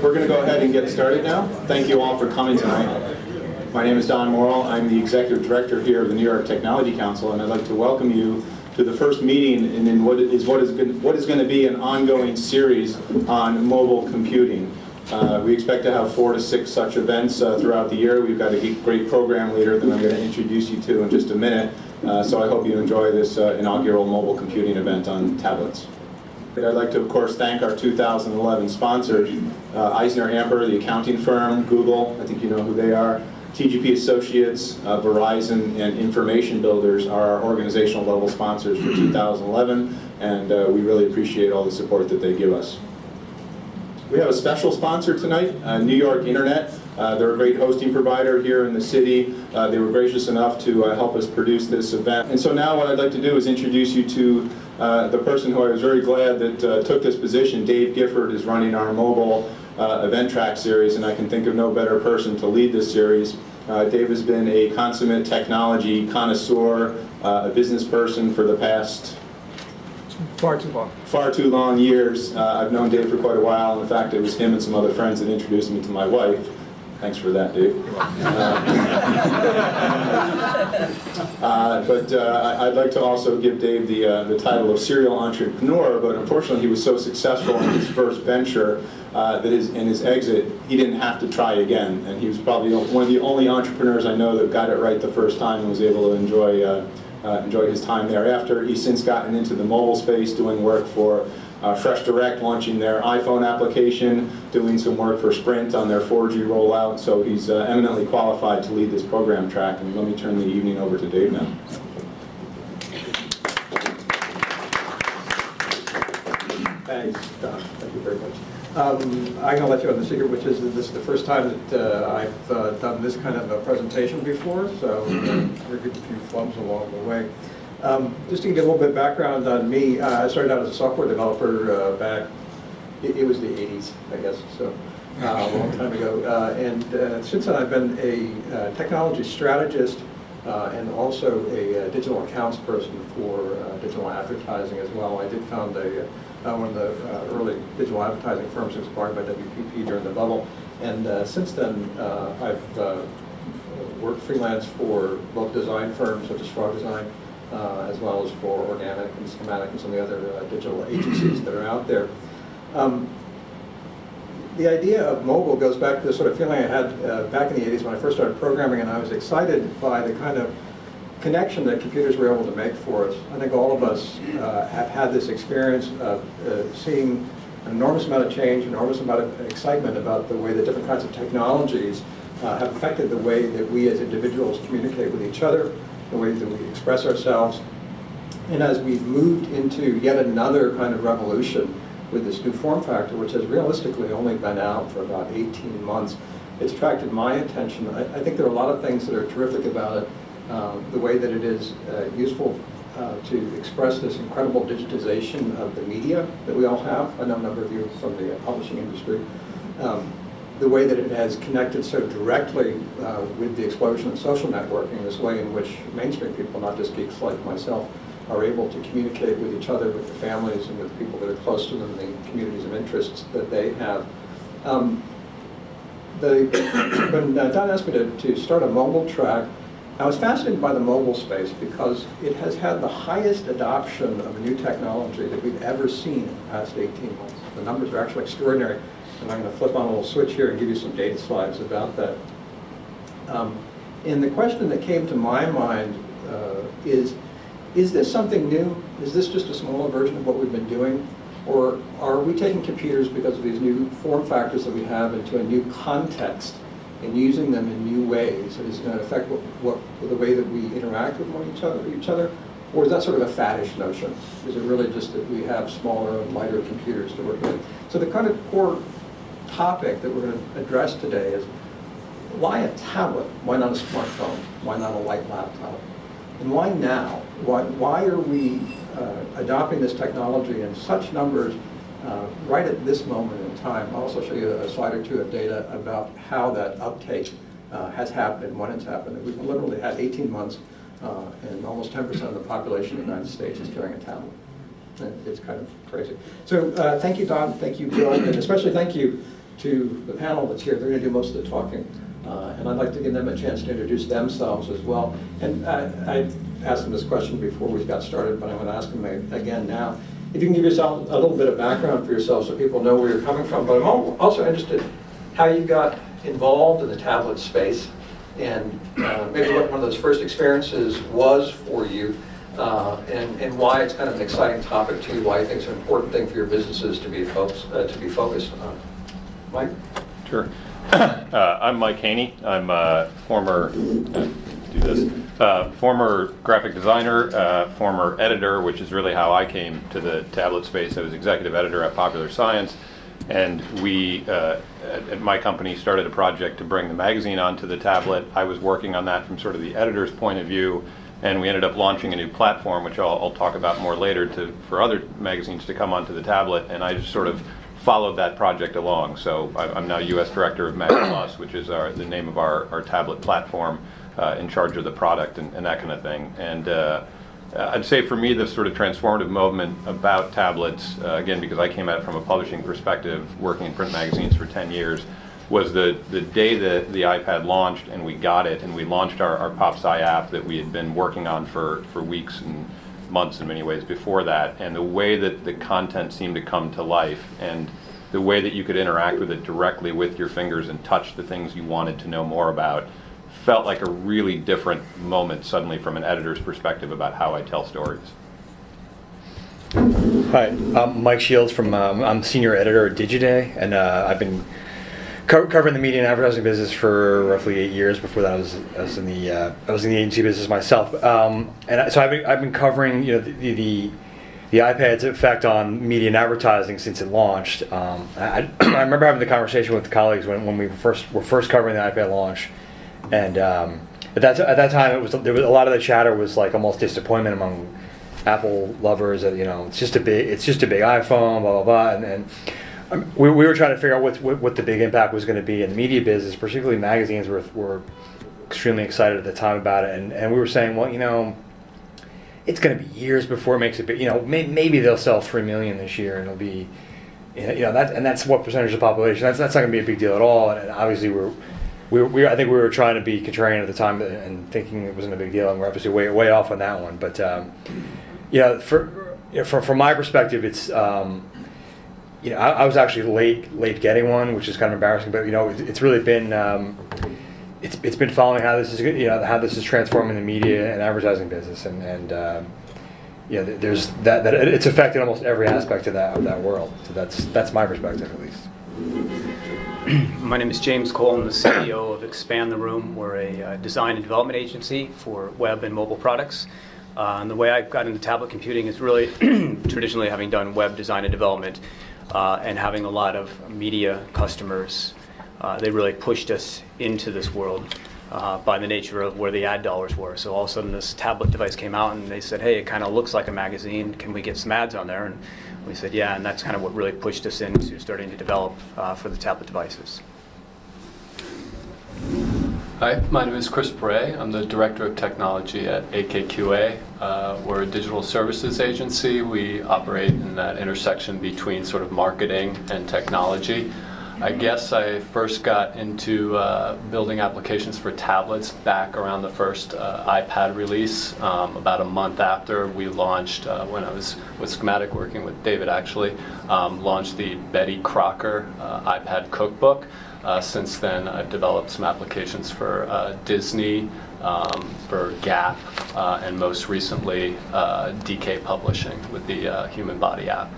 We're going to go ahead and get started now. Thank you all for coming tonight. My name is Don Morrill. I'm the Executive Director here of the New York Technology Council, and I'd like to welcome you to the first meeting in what is going to be an ongoing series on mobile computing. We expect to have 4 to 6 such events throughout the year. We've got a great program leader that I'm going to introduce you to in just a minute, so I hope you enjoy this inaugural mobile computing event on tablets. I'd like to, of course, thank our 2011 sponsors, EisnerAmper, the accounting firm, Google, I think you know who they are, TGP Associates, Verizon, and Information Builders are our organizational level sponsors for 2011, and we really appreciate all the support that they give us. We have a special sponsor tonight, New York Internet. They're a great hosting provider here in the city. They were gracious enough to help us produce this event. And so now what I'd like to do is introduce you to the person who I was very glad that took this position. Dave Gifford is running our mobile event track series, and I can think of no better person to lead this series. Dave has been a consummate technology connoisseur, a business person for the past far too long years. I've known Dave for quite a while. In fact, it was him and some other friends that introduced me to my wife. Thanks for that, Dave. I'd like to also give Dave the title of serial entrepreneur, but unfortunately he was so successful in his first venture that in his exit, he didn't have to try again. And he was probably one of the only entrepreneurs I know that got it right the first time and was able to enjoy his time thereafter. He's since gotten into the mobile space, doing work for Fresh Direct, launching their iPhone application, doing some work for Sprint on their 4G rollout. So he's eminently qualified to lead this program track. And let me turn the evening over to Dave now. Thanks, Don. Thank you very much. I'm going to let you on the secret, which is that this is the first time that I've done this kind of a presentation before, so we're getting a few flubs along the way. Just to give you a little bit of background on me, I started out as a software developer back, it was the 80s, I guess, so a long time ago. And since then I've been a technology strategist and also a digital accounts person for digital advertising as well. I did found one of the early digital advertising firms that was acquired by WPP during the bubble. And since then, I've worked freelance for both design firms such as Fraud Design, as well as for Organic and Schematic and some of the other digital agencies that are out there. The idea of mobile goes back to the sort of feeling I had back in the 80s when I first started programming, and I was excited by the kind of connection that computers were able to make for us. I think all of us have had this experience of seeing an enormous amount of change, an enormous amount of excitement about the way that different kinds of technologies have affected the way that we as individuals communicate with each other, the way that we express ourselves. And as we've moved into yet another kind of revolution with this new form factor, which has realistically only been out for about 18 months, it's attracted my attention. I think there are a lot of things that are terrific about it. The way that it is useful to express this incredible digitization of the media that we all have. I know a number of you from the publishing industry. The way that it has connected so directly with the explosion of social networking, this way in which mainstream people, not just geeks like myself, are able to communicate with each other, with their families, and with people that are close to them, the communities of interests that they have. When Don asked me to start a mobile track, I was fascinated by the mobile space because it has had the highest adoption of a new technology that we've ever seen in the past 18 months. The numbers are actually extraordinary, and I'm going to flip on a little switch here and give you some data slides about that. And the question that came to my mind is this something new? Is this just a smaller version of what we've been doing? Or are we taking computers because of these new form factors that we have into a new context and using them in new ways? Is it going to affect the way that we interact with each other? Or is that sort of a faddish notion? Is it really just that we have smaller and lighter computers to work with? So the kind of core topic that we're going to address today is, why a tablet? Why not a smartphone? Why not a light laptop? And why now? Why are we adopting this technology in such numbers right at this moment in time? I'll also show you a slide or two of data about how that uptake has happened and when it's happened. We've literally had 18 months and almost 10% of the population of the United States is carrying a tablet. It's kind of crazy. So thank you, Don. Thank you, Bill. And especially thank you to the panel that's here. They're going to do most of the talking. And I'd like to give them a chance to introduce themselves as well. And I asked them this question before we got started, but I'm going to ask them again now. If you can give yourself a little bit of background for yourself so people know where you're coming from. But I'm also interested how you got involved in the tablet space, and maybe what one of those first experiences was for you, and why it's kind of an exciting topic to you, why you think it's an important thing for your businesses to be focused on. Mike? Sure. I'm Mike Haney. I'm a former former graphic designer, former editor, which is really how I came to the tablet space. I was executive editor at Popular Science, and we, at my company, started a project to bring the magazine onto the tablet. I was working on that from sort of the editor's point of view, and we ended up launching a new platform, which I'll talk about more later, for other magazines to come onto the tablet, and I just sort of followed that project along. So I'm now U.S. Director of Mag Plus, which is the name of our tablet platform, in charge of the product and that kind of thing. And I'd say for me, the sort of transformative moment about tablets, again, because I came at it from a publishing perspective, working in print magazines for 10 years, was the day that the iPad launched and we got it, and we launched our PopSci app that we had been working on for weeks and months in many ways before that, and the way that the content seemed to come to life, and the way that you could interact with it directly with your fingers and touch the things you wanted to know more about, felt like a really different moment suddenly from an editor's perspective about how I tell stories. Hi, I'm Mike Shields I'm senior editor at DIGIDAY, and I've been covering the media and advertising business for roughly 8 years. Before that, I was in the agency business myself, and so I've been covering the iPad's effect on media and advertising since it launched. I remember having the conversation with colleagues when we were first covering the iPad launch, and at that time there was a lot of the chatter was like almost disappointment among Apple lovers that it's just a big iPhone, blah blah blah, and we were trying to figure out what the big impact was going to be in the media business, particularly magazines were extremely excited at the time about it, and we were saying, well, it's going to be years before it makes it big. Maybe they'll sell 3 million this year, and it'll be, that's what percentage of the population. That's not going to be a big deal at all. And obviously, I think we were trying to be contrarian at the time and thinking it wasn't a big deal, and we're obviously way off on that one. But from my perspective, it's I was actually late getting one, which is kind of embarrassing. But it's really been it's been following how this is how this is transforming the media and advertising business, and there's that it's affected almost every aspect of that world. So that's my perspective, at least. My name is James Cole. I'm the CEO of ExpandTheRoom. We're a design and development agency for web and mobile products. And the way I got into tablet computing is really traditionally having done web design and development and having a lot of media customers. They really pushed us into this world by the nature of where the ad dollars were. So all of a sudden this tablet device came out and they said, hey, it kind of looks like a magazine. Can we get some ads on there? And we said, yeah, and that's kind of what really pushed us into starting to develop for the tablet devices. Hi, my name is Chris Bray. I'm the Director of Technology at AKQA. We're a digital services agency. We operate in that intersection between sort of marketing and technology. I guess I first got into building applications for tablets back around the first iPad release, about a month after we launched, when I was with Schematic working with David actually, launched the Betty Crocker iPad cookbook. Since then, I've developed some applications for Disney, for Gap, and most recently DK Publishing with the Human Body app.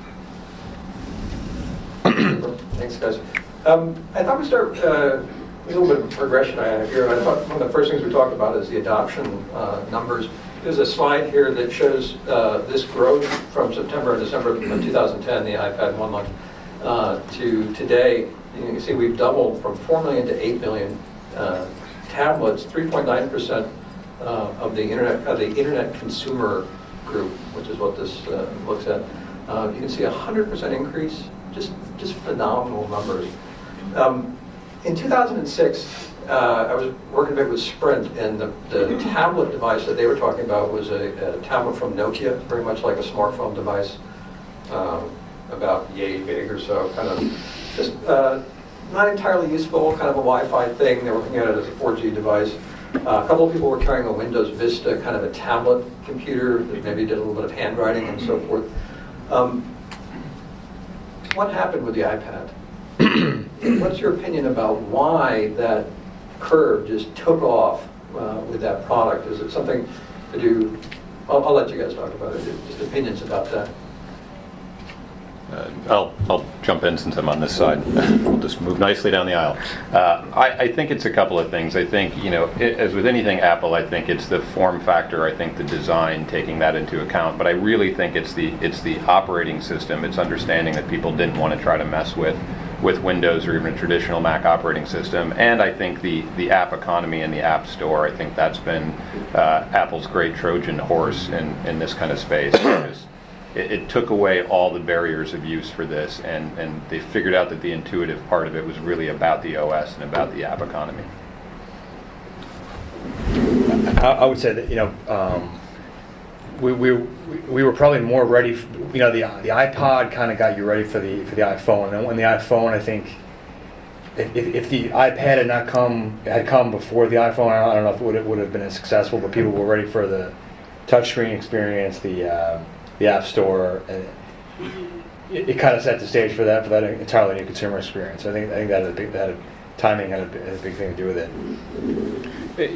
Thanks, guys. I thought we'd start with a little bit of progression I have here. I thought one of the first things we talked about is the adoption numbers. There's a slide here that shows this growth from September and December of 2010, the iPad 1 launch, to today. You can see we've doubled from 4 million to 8 million tablets, 3.9% of the internet consumer group, which is what this looks at. You can see 100% increase, just phenomenal numbers. In 2006, I was working a bit with Sprint, and the tablet device that they were talking about was a tablet from Nokia, very much like a smartphone device, about yay big or so, kind of just not entirely useful, kind of a Wi-Fi thing. They were looking at it as a 4G device. A couple of people were carrying a Windows Vista, kind of a tablet computer that maybe did a little bit of handwriting and so forth. What happened with the iPad? What's your opinion about why that curve just took off with that product? Is it something to do? I'll let you guys talk about it. Just opinions about that. I'll jump in since I'm on this side. We'll just move nicely down the aisle. I think it's a couple of things. I think, as with anything Apple, I think it's the form factor, I think the design, taking that into account. But I really think it's the operating system. It's understanding that people didn't want to try to mess with Windows or even a traditional Mac operating system. And I think the app economy and the App Store, I think that's been Apple's great Trojan horse in this kind of space. Because it took away all the barriers of use for this, and they figured out that the intuitive part of it was really about the OS and about the app economy. I would say that we were probably more ready. The iPod kind of got you ready for the iPhone, and when the iPhone, I think, if the iPad had come before the iPhone, I don't know if it would have been as successful. But people were ready for the touchscreen experience, the App Store, and it kind of set the stage for that entirely new consumer experience. I think that timing had a big thing to do with it.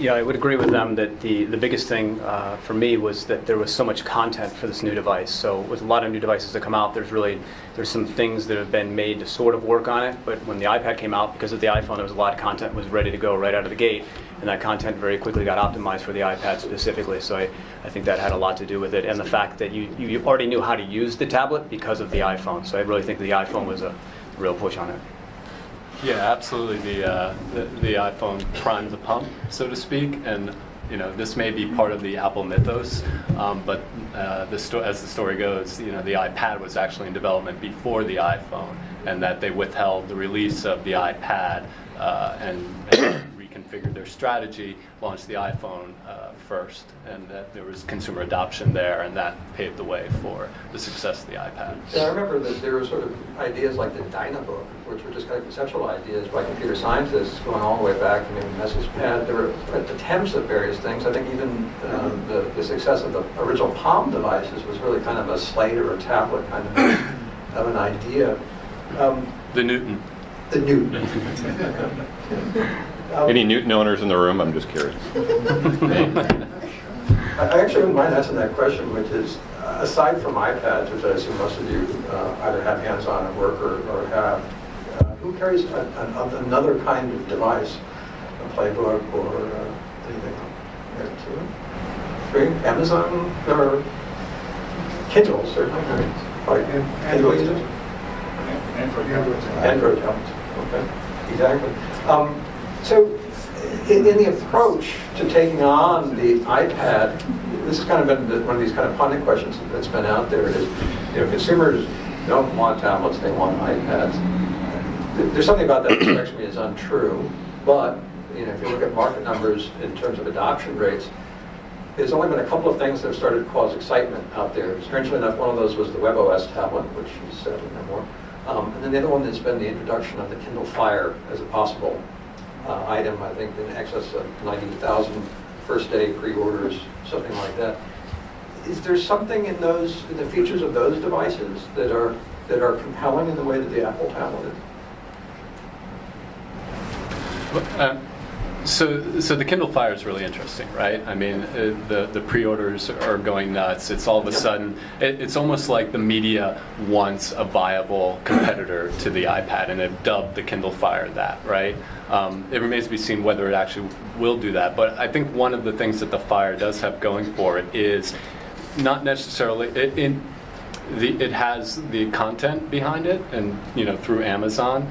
Yeah, I would agree with them that the biggest thing for me was that there was so much content for this new device. So with a lot of new devices that come out, there's some things that have been made to sort of work on it. But when the iPad came out, because of the iPhone, there was a lot of content that was ready to go right out of the gate, and that content very quickly got optimized for the iPad specifically. So I think that had a lot to do with it, and the fact that you already knew how to use the tablet because of the iPhone. So I really think the iPhone was a real push on it. Yeah, absolutely. The iPhone primed the pump, so to speak, and this may be part of the Apple mythos, but as the story goes, the iPad was actually in development before the iPhone, and that they withheld the release of the iPad and reconfigured their strategy, launched the iPhone first, and that there was consumer adoption there, and that paved the way for the success of the iPad. Yeah, I remember that there were sort of ideas like the Dynabook, which were just kind of conceptual ideas by computer scientists going all the way back. Message pad. There were attempts at various things. I think even the success of the original Palm devices was really kind of a slate or a tablet kind of an idea. The Newton. The Newton. Any Newton owners in the room? I'm just curious. I actually wouldn't mind asking that question, which is, aside from iPads, which I assume most of you either have hands-on at work or have, who carries another kind of device, a playbook or anything like that? Amazon or Kindle, certainly. Android users? Android tablets. Okay, exactly. So in the approach to taking on the iPad, this has kind of been one of these kind of pundit questions that's been out there, is consumers don't want tablets, they want iPads. There's something about that strikes me as untrue, but if you look at market numbers in terms of adoption rates, there's only been a couple of things that have started to cause excitement out there. Strangely enough, one of those was the WebOS tablet, which is sadly no more. And then the other one has been the introduction of the Kindle Fire as a possible item, I think in excess of 90,000 first day pre-orders, something like that. Is there something in the features of those devices that are compelling in the way that the Apple tablet is? So the Kindle Fire is really interesting, right? I mean, the pre-orders are going nuts. It's all of a sudden, it's almost like the media wants a viable competitor to the iPad, and they've dubbed the Kindle Fire that, right? It remains to be seen whether it actually will do that. But I think one of the things that the Fire does have going for it is not necessarily it has the content behind it, and through Amazon,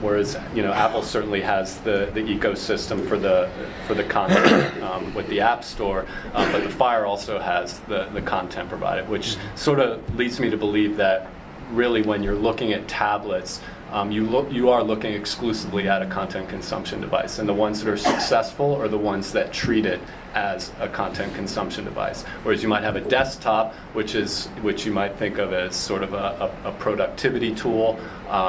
whereas Apple certainly has the ecosystem for the content with the App Store, but the Fire also has the content provided, which sort of leads me to believe that really when you're looking at tablets, you are looking exclusively at a content consumption device, and the ones that are successful are the ones that treat it as a content consumption device. Whereas you might have a desktop, which you might think of as sort of a productivity tool.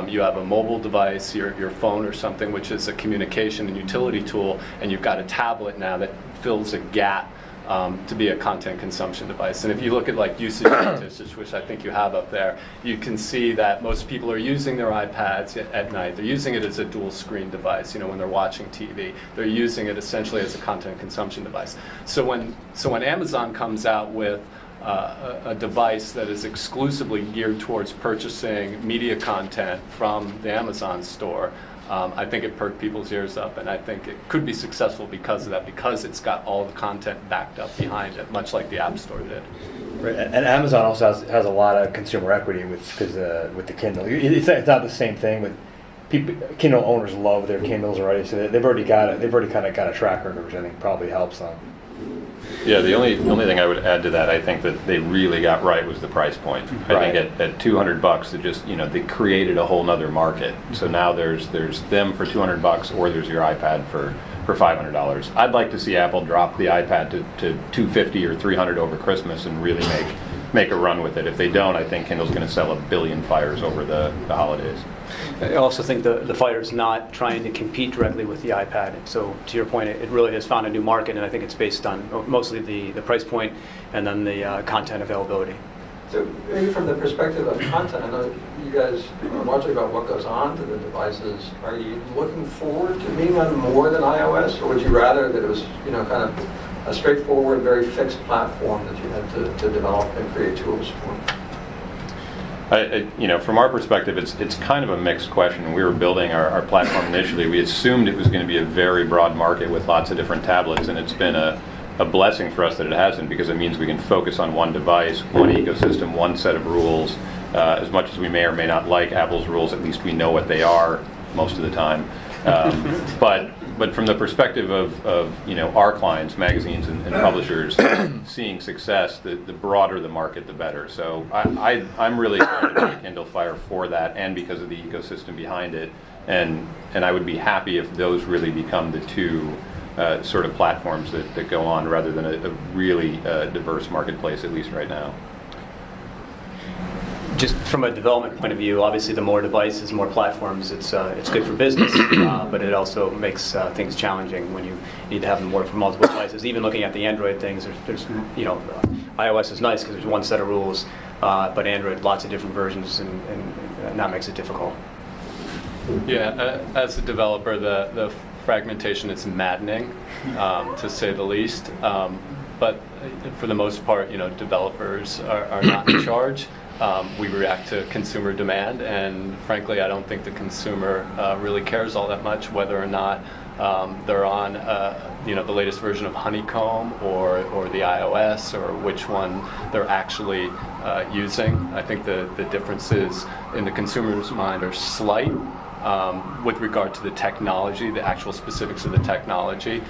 You have a mobile device, your phone or something, which is a communication and utility tool, and you've got a tablet now that fills a gap to be a content consumption device. And if you look at like usage statistics, which I think you have up there, you can see that most people are using their iPads at night. They're using it as a dual screen device, when they're watching TV. They're using it essentially as a content consumption device. So when Amazon comes out with a device that is exclusively geared towards purchasing media content from the Amazon store, I think it perked people's ears up, and I think it could be successful because of that, because it's got all the content backed up behind it, much like the App Store did. Right. And Amazon also has a lot of consumer equity with the Kindle. It's not the same thing with people. Kindle owners love their Kindles already, so they've already got it. They've already kind of got a track record, which I think probably helps them. Yeah, the only thing I would add to that, I think that they really got right was the price point. Right. I think at $200, it just they created a whole nother market. So now there's them for $200, or there's your iPad for $500. I'd like to see Apple drop the iPad to $250 or $300 over Christmas and really make a run with it. If they don't, I think Kindle's going to sell 1 billion Fires over the holidays. I also think the Fire's not trying to compete directly with the iPad. So to your point, it really has found a new market, and I think it's based on mostly the price point and then the content availability. So maybe from the perspective of content, I know you guys are largely about what goes on to the devices. Are you looking forward to being on more than iOS, or would you rather that it was kind of a straightforward, very fixed platform that you had to develop and create tools for? From our perspective, it's kind of a mixed question. When we were building our platform initially, we assumed it was going to be a very broad market with lots of different tablets, and it's been a blessing for us that it hasn't, because it means we can focus on one device, one ecosystem, one set of rules. As much as we may or may not like Apple's rules, at least we know what they are most of the time. But from the perspective of our clients, magazines and publishers, seeing success, the broader the market, the better. So I'm really excited about the Kindle Fire for that, and because of the ecosystem behind it. And I would be happy if those really become the two sort of platforms that go on, rather than a really diverse marketplace, at least right now. Just from a development point of view, obviously the more devices, more platforms, it's good for business, but it also makes things challenging when you need to have them work for multiple devices. Even looking at the Android things, there's iOS is nice because there's one set of rules, but Android, lots of different versions, and that makes it difficult. Yeah, as a developer, the fragmentation is maddening, to say the least. But for the most part, developers are not in charge. We react to consumer demand, and frankly, I don't think the consumer really cares all that much whether or not they're on the latest version of Honeycomb or the iOS, or which one they're actually using. I think the differences in the consumer's mind are slight with regard to the technology, the actual specifics of the technology.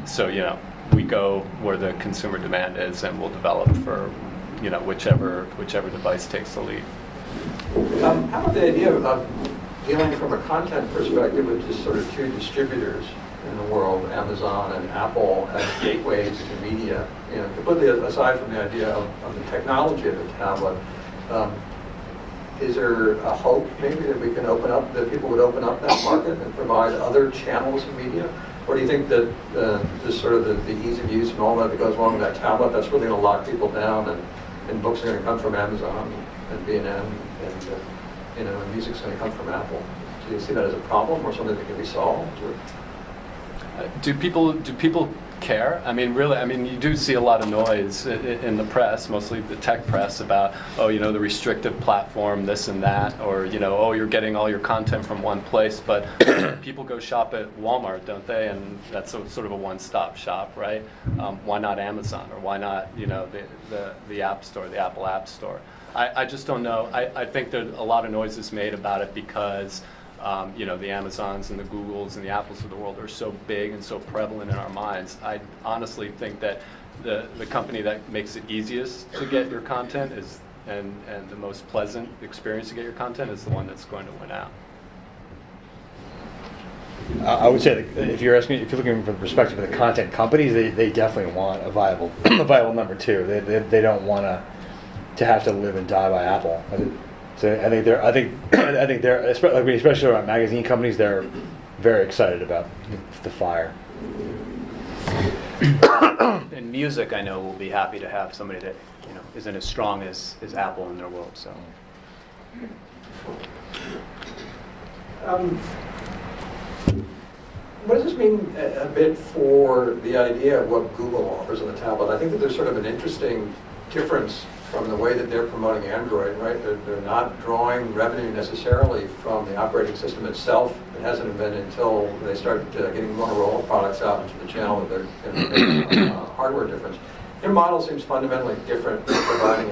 So we go where the consumer demand is, and we'll develop for whichever device takes the lead. How about the idea of dealing from a content perspective with just sort of two distributors in the world, Amazon and Apple, as gateways to media? Completely aside from the idea of the technology of the tablet, is there a hope maybe that we can open up, that people would open up that market and provide other channels of media? Or do you think that just sort of the ease of use and all that goes along with that tablet, that's really going to lock people down, and books are going to come from Amazon and B&M, and music's going to come from Apple? Do you see that as a problem or something that can be solved? Do people care? I mean, really, you do see a lot of noise in the press, mostly the tech press, about, the restrictive platform, this and that, or, you're getting all your content from one place, but people go shop at Walmart, don't they? And that's sort of a one-stop shop, right? Why not Amazon, or why not, the App Store, the Apple App Store? I just don't know. I think there's a lot of noise is made about it because the Amazons and the Googles and the Apples of the world are so big and so prevalent in our minds. I honestly think that the company that makes it easiest to get your content is, and the most pleasant experience to get your content, is the one that's going to win out. I would say that if you're looking from the perspective of the content companies, they definitely want a viable a viable number two. They don't want to have to live and die by Apple. So I think they're especially around magazine companies, they're very excited about the fire. In music, I know will be happy to have somebody that isn't as strong as Apple in their world. So. What does this mean a bit for the idea of what Google offers on the tablet? I think that there's sort of an interesting difference from the way that they're promoting Android, right? They're not drawing revenue necessarily from the operating system itself. It hasn't been until they start getting Motorola products out into the channel that they're going to make a hardware difference. Their model seems fundamentally different, providing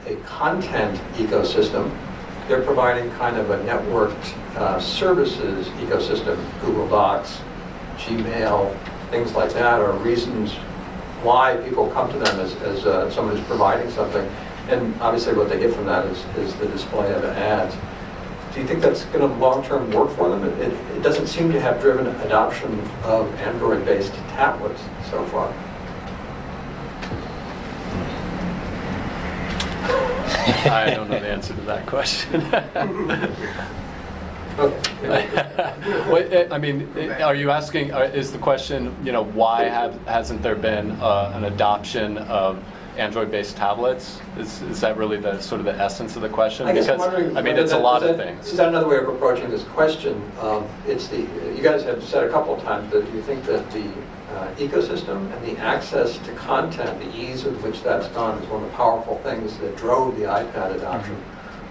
a content ecosystem. They're providing kind of a networked services ecosystem. Google Docs, Gmail, things like that are reasons why people come to them as someone who's providing something. And obviously what they get from that is the display of ads. Do you think that's going to long-term work for them? It doesn't seem to have driven adoption of Android-based tablets so far. I don't know the answer to that question. I mean, are you asking, is the question, why hasn't there been an adoption of Android-based tablets? Is that really the sort of the essence of the question? Because it's a lot of things. Is that another way of approaching this question? You guys have said a couple of times that you think that the ecosystem and the access to content, the ease with which that's done, is one of the powerful things that drove the iPad adoption.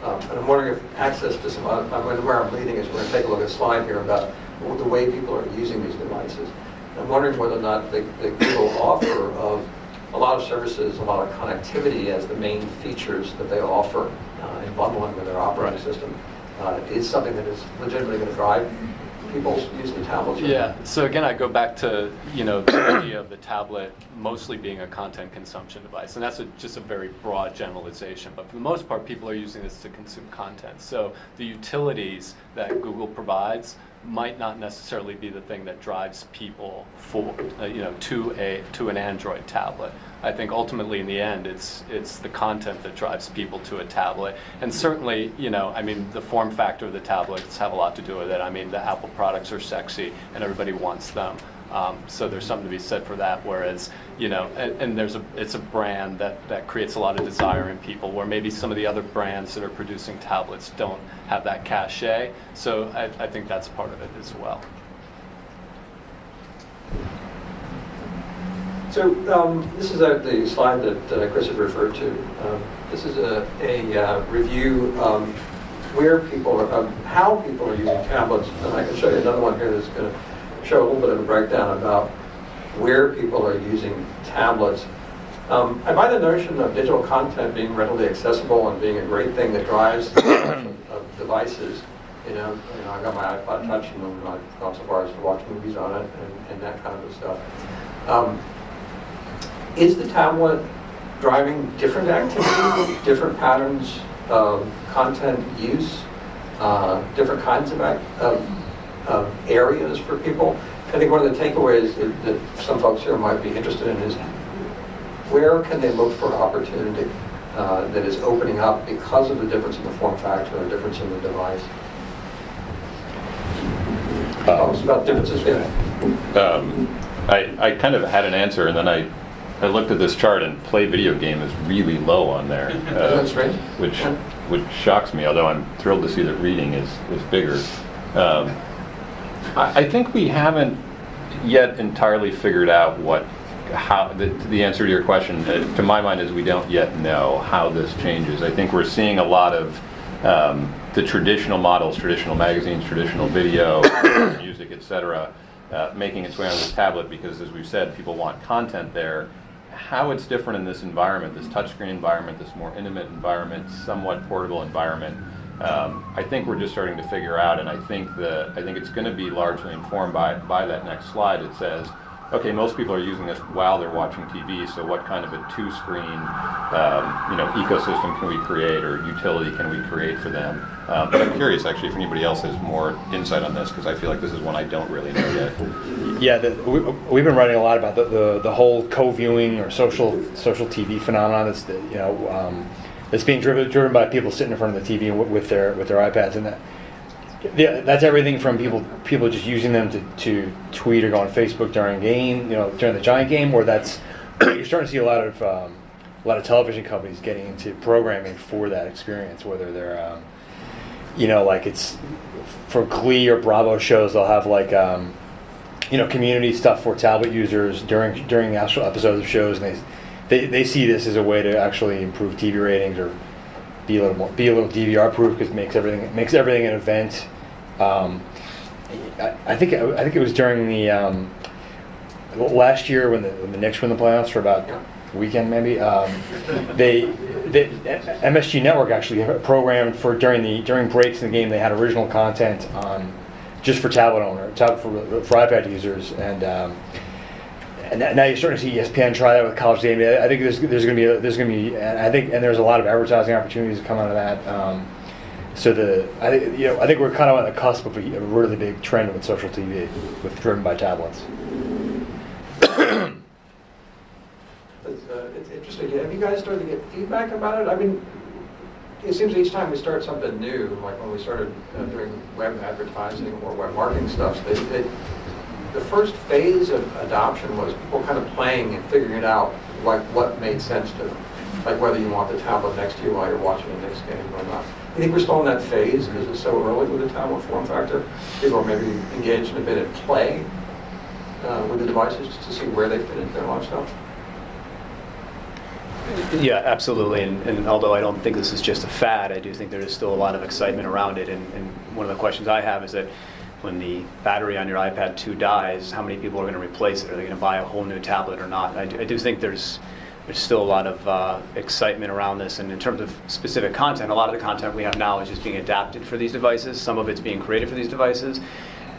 And I'm wondering if access to where I'm leading is we're going to take a look at a slide here about the way people are using these devices. And I'm wondering whether or not the Google offer of a lot of services, a lot of connectivity as the main features that they offer in bundling with their operating system is something that is legitimately going to drive people using tablets. Yeah, so again, I go back to, the idea of the tablet mostly being a content consumption device, and that's just a very broad generalization, but for the most part, people are using this to consume content. So the utilities that Google provides might not necessarily be the thing that drives people to an Android tablet. I think ultimately in the end it's the content that drives people to a tablet, and certainly the form factor of the tablets have a lot to do with it. I mean, the Apple products are sexy and everybody wants them, so there's something to be said for that, whereas and it's a brand that creates a lot of desire in people, where maybe some of the other brands that are producing tablets don't have that cachet. So I think that's part of it as well. So this is the slide that Chris had referred to. This is a review of how people are using tablets, and I can show you another one here that's going to show a little bit of a breakdown about where people are using tablets. I buy the notion of digital content being readily accessible and being a great thing that drives the adoption of devices. I got my iPod Touch, and I've gone so far as to watch movies on it and that kind of stuff. Is the tablet driving different activity, different patterns of content use, different kinds of areas for people? I think one of the takeaways that some folks here might be interested in is where can they look for opportunity that is opening up because of the difference in the form factor or difference in the device? It's about differences. I kind of had an answer, and then I looked at this chart, and play video game is really low on there, That's right. which shocks me, although I'm thrilled to see that reading is bigger. I think we haven't yet entirely figured out how the answer to your question, to my mind, is we don't yet know how this changes. I think we're seeing a lot of the traditional models, traditional magazines, traditional video, music, etc., making its way on this tablet because, as we've said, people want content there. How it's different in this environment, this touchscreen environment, this more intimate environment, somewhat portable environment, I think we're just starting to figure out, and I think it's going to be largely informed by that next slide. It says, okay, most people are using this while they're watching TV, so what kind of a two-screen, ecosystem can we create or utility can we create for them? But I'm curious, actually, if anybody else has more insight on this, because I feel like this is one I don't really know yet. Yeah, we've been writing a lot about the whole co-viewing or social TV phenomenon that's being driven by people sitting in front of the TV with their iPads, and that's everything from people just using them to tweet or go on Facebook during game, during the Giant game, or that's you're starting to see a lot of television companies getting into programming for that experience, whether they're like it's for Glee or Bravo shows, they'll have like community stuff for tablet users during the actual episodes of shows, and they see this as a way to actually improve TV ratings or be a little DVR proof, because it makes everything an event. I think it was during the last year when the Knicks were in the playoffs for about a weekend maybe. MSG Network actually programmed for during breaks in the game. They had original content on just for tablet for iPad users, and now you're starting to see ESPN try that with college game day. I think there's going to be and there's a lot of advertising opportunities that come out of that. I think we're kind of on the cusp of a really big trend with social TV, driven by tablets. It's interesting. Have you guys started to get feedback about it? I mean, it seems each time we start something new, like when we started doing web advertising or web marketing stuff, the first phase of adoption was people kind of playing and figuring it out, like what made sense to them, like whether you want the tablet next to you while you're watching the Knicks game or not. You think we're still in that phase because it's so early with the tablet form factor? People are maybe engaged in a bit of play with the devices just to see where they fit into their lifestyle? Yeah, absolutely. And although I don't think this is just a fad, I do think there is still a lot of excitement around it. And one of the questions I have is that when the battery on your iPad 2 dies, how many people are going to replace it? Are they going to buy a whole new tablet or not? I do think there's still a lot of excitement around this. And in terms of specific content, a lot of the content we have now is just being adapted for these devices. Some of it's being created for these devices.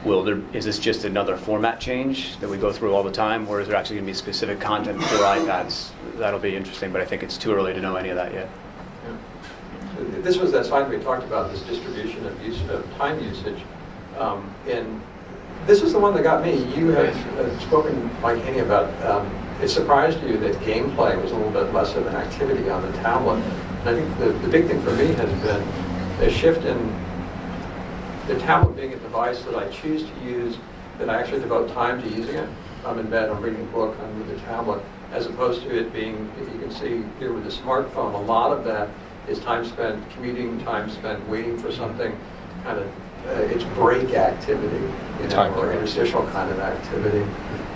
Is this just another format change that we go through all the time, or is there actually going to be specific content for iPads? That'll be interesting, but I think it's too early to know any of that yet. Yeah. This was that slide we talked about, this distribution of time usage. And this is the one that got me. You had spoken, Mike Haney, about it surprised you that gameplay was a little bit less of an activity on the tablet. And I think the big thing for me has been a shift in the tablet being a device that I choose to use, that I actually devote time to using it. I'm in bed, I'm reading a book, I'm with the tablet, as opposed to it being, if you can see here with the smartphone, a lot of that is time spent commuting, time spent waiting for something, kind of it's break activity, or interstitial kind of activity.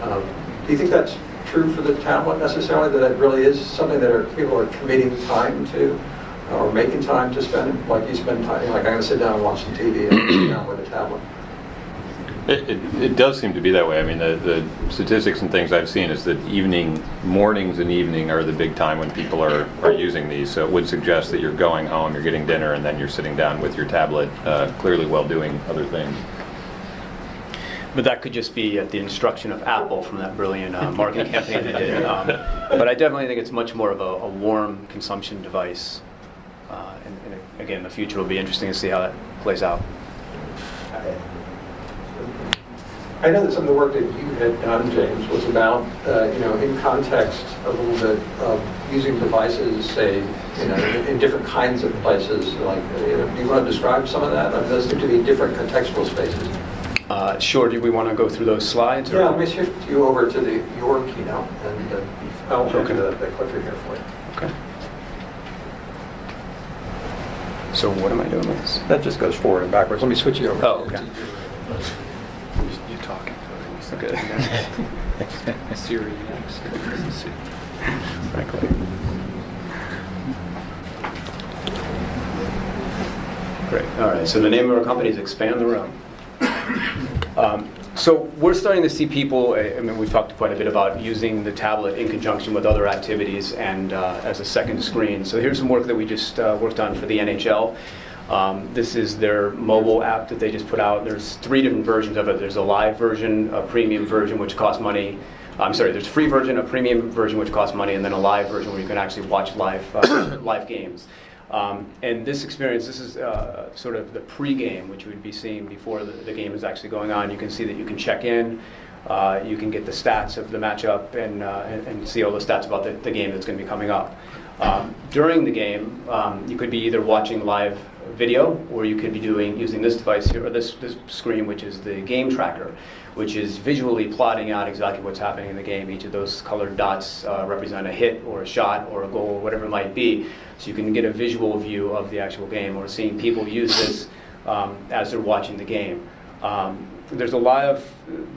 Do you think that's true for the tablet necessarily, that it really is something that people are committing time to, or making time to spend, like you spend time, like I'm going to sit down and watch some TV and sit down with a tablet? It does seem to be that way. I mean, the statistics and things I've seen is that mornings and evening are the big time when people are using these. So it would suggest that you're going home, you're getting dinner, and then you're sitting down with your tablet, clearly while doing other things. But that could just be at the instruction of Apple from that brilliant marketing campaign they did. But I definitely think it's much more of a warm consumption device. And again, the future will be interesting to see how that plays out. I know that some of the work that you had done, James, was about, in context a little bit of using devices, say, in different kinds of places. Like, do you want to describe some of that? I mean, those seem to be different contextual spaces. Sure. Do we want to go through those slides? Yeah, let me shift you over to your keynote, and I'll show you the clicker here for you. Okay. So what am I doing with this? That just goes forward and backwards. Let me switch you over. Oh, okay. You're talking. Okay. Siri next. Frankly. Great. All right. So the name of our company is ExpandTheRoom. So we're starting to see people, I mean, we've talked quite a bit about using the tablet in conjunction with other activities and as a second screen. So here's some work that we just worked on for the NHL. This is their mobile app that they just put out. There's 3 different versions of it. There's a live version, a premium version, which costs money. I'm sorry, there's a free version, a premium version, which costs money, and then a live version where you can actually watch live games. And this experience, this is sort of the pre-game, which you would be seeing before the game is actually going on. You can see that you can check in, you can get the stats of the matchup, and see all the stats about the game that's going to be coming up. During the game, you could be either watching live video, or you could be using this device here, or this screen, which is the game tracker, which is visually plotting out exactly what's happening in the game. Each of those colored dots represent a hit or a shot or a goal or whatever it might be. So you can get a visual view of the actual game, or seeing people use this as they're watching the game. There's a lot of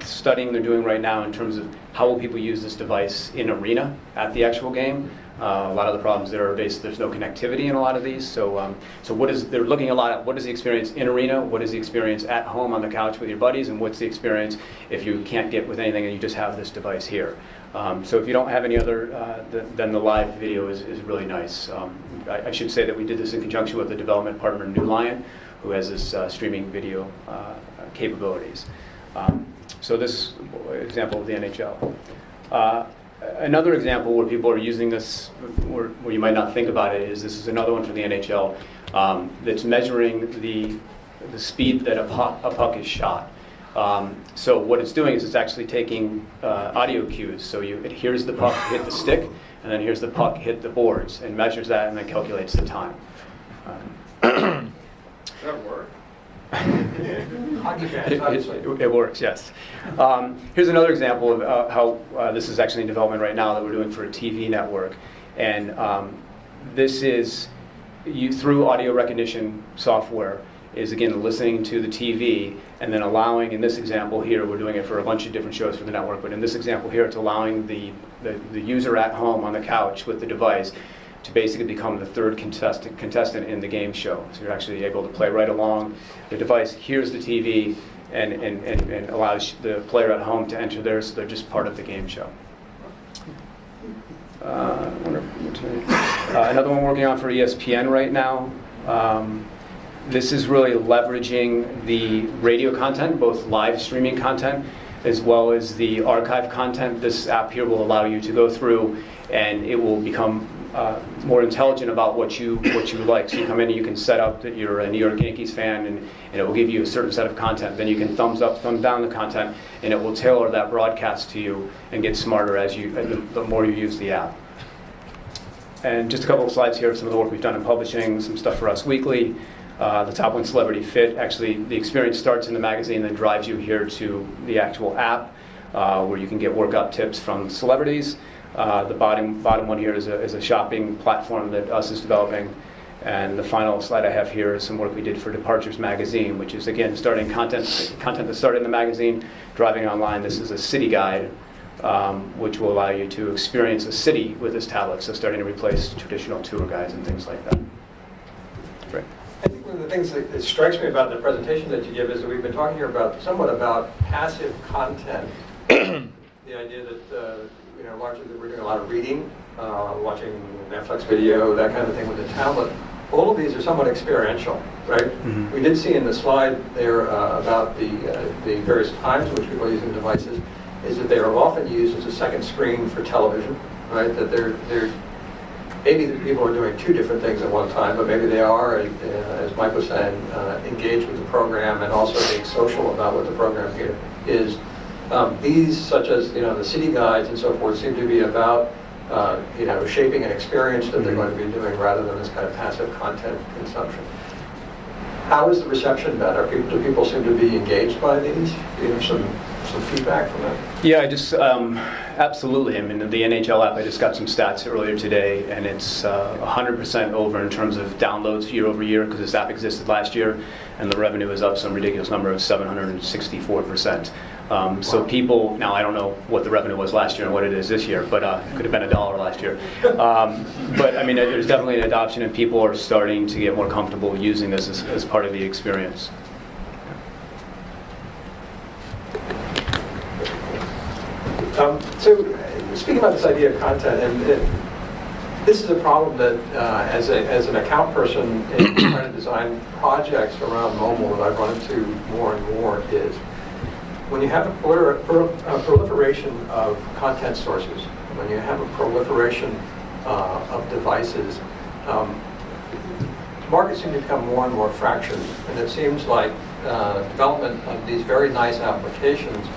studying they're doing right now in terms of how will people use this device in arena at the actual game. A lot of the problems there are based, there's no connectivity in a lot of these. So they're looking a lot at what is the experience in arena, what is the experience at home on the couch with your buddies, and what's the experience if you can't get with anything and you just have this device here. So if you don't have any other, then the live video is really nice. I should say that we did this in conjunction with the development partner New Lion, who has this streaming video capabilities. So this example of the NHL. Another example where people are using this, where you might not think about it, is this is another one for the NHL that's measuring the speed that a puck is shot. So what it's doing is it's actually taking audio cues. So it hears the puck hit the stick, and then hears the puck hit the boards, and measures that, and then calculates the time. Does that work? Hockey fans, obviously. It works, yes. Here's another example of how this is actually in development right now that we're doing for a TV network. And this is, through audio recognition software, is again listening to the TV and then allowing, in this example here, we're doing it for a bunch of different shows for the network, but in this example here, it's allowing the user at home on the couch with the device to basically become the third contestant in the game show. So you're actually able to play right along. The device hears the TV and allows the player at home to enter theirs, so they're just part of the game show. Another one we're working on for ESPN right now. This is really leveraging the radio content, both live streaming content, as well as the archive content. This app here will allow you to go through, and it will become more intelligent about what you like. So you come in and you can set up that you're a New York Yankees fan, and it will give you a certain set of content. Then you can thumbs up, thumb down the content, and it will tailor that broadcast to you and get smarter as the more you use the app. And just a couple of slides here of some of the work we've done in publishing, some stuff for Us Weekly. The top one, Celebrity Fit. Actually, the experience starts in the magazine, then drives you here to the actual app, where you can get workout tips from celebrities. The bottom one here is a shopping platform that Us is developing. And the final slide I have here is some work we did for Departures magazine, which is again starting content that started in the magazine, driving online. This is a city guide, which will allow you to experience a city with this tablet. So starting to replace traditional tour guides and things like that. Great. I think one of the things that strikes me about the presentation that you give is that we've been talking here somewhat about passive content. The idea that largely that we're doing a lot of reading, watching Netflix video, that kind of thing with the tablet. All of these are somewhat experiential, right? Mm-hmm. We did see in the slide there about the various times in which people are using devices, is that they are often used as a second screen for television, right? That maybe the people are doing two different things at one time, but maybe they are, as Mike was saying, engaged with the program and also being social about what the program here is. These, such as the city guides and so forth, seem to be about shaping an experience that they're going to be doing rather than this kind of passive content consumption. How is the reception been? Do people seem to be engaged by these? Do you have some feedback from that? Yeah, absolutely. I mean, the NHL app, I just got some stats earlier today, and it's 100% over in terms of downloads year over year, because this app existed last year, and the revenue is up some ridiculous number of 764%. So people, now I don't know what the revenue was last year and what it is this year, but it could have been $1 last year. But I mean, there's definitely an adoption, and people are starting to get more comfortable using this as part of the experience. So speaking about this idea of content, and this is a problem that, as an account person in trying to design projects around mobile, that I've run into more and more is when you have a proliferation of content sources, when you have a proliferation of devices, markets seem to become more and more fractured, and it seems like development of these very nice applications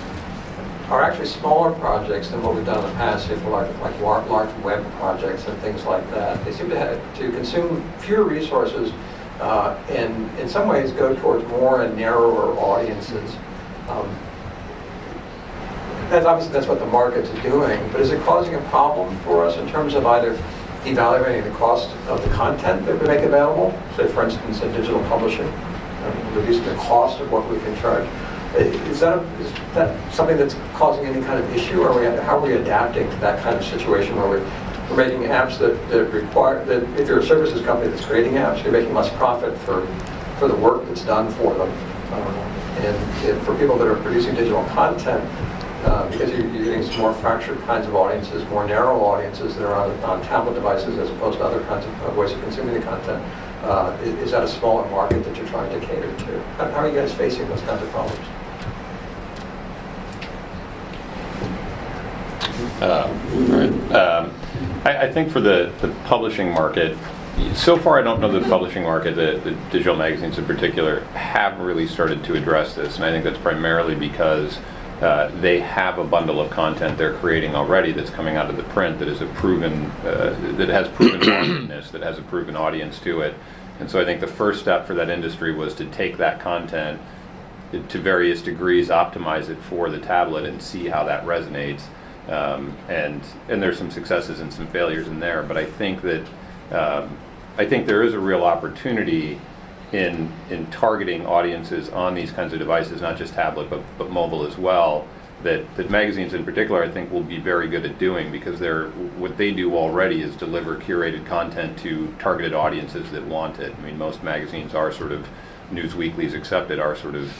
are actually smaller projects than what we've done in the past, say for like large web projects and things like that. They seem to consume fewer resources and in some ways go towards more and narrower audiences. That's what the market is doing, but is it causing a problem for us in terms of either evaluating the cost of the content that we make available, say for instance in digital publishing, reducing the cost of what we can charge? Is that something that's causing any kind of issue, or how are we adapting to that kind of situation where we're making apps that require, that if you're a services company that's creating apps, you're making less profit for the work that's done for them. And for people that are producing digital content, because you're getting some more fractured kinds of audiences, more narrow audiences that are on tablet devices as opposed to other kinds of ways of consuming the content, is that a smaller market that you're trying to cater to? How are you guys facing those kinds of problems? I think for the publishing market, so far I don't know the publishing market, the digital magazines in particular, have really started to address this, and I think that's primarily because they have a bundle of content they're creating already that's coming out of the print that is a proven, that has proven marketness, that has a proven audience to it. And so I think the first step for that industry was to take that content to various degrees, optimize it for the tablet, and see how that resonates. And there's some successes and some failures in there, but I think that I think there is a real opportunity in targeting audiences on these kinds of devices, not just tablet but mobile as well, that magazines in particular I think will be very good at doing, because what they do already is deliver curated content to targeted audiences that want it. I mean, most magazines are sort of, news weeklies accepted, are sort of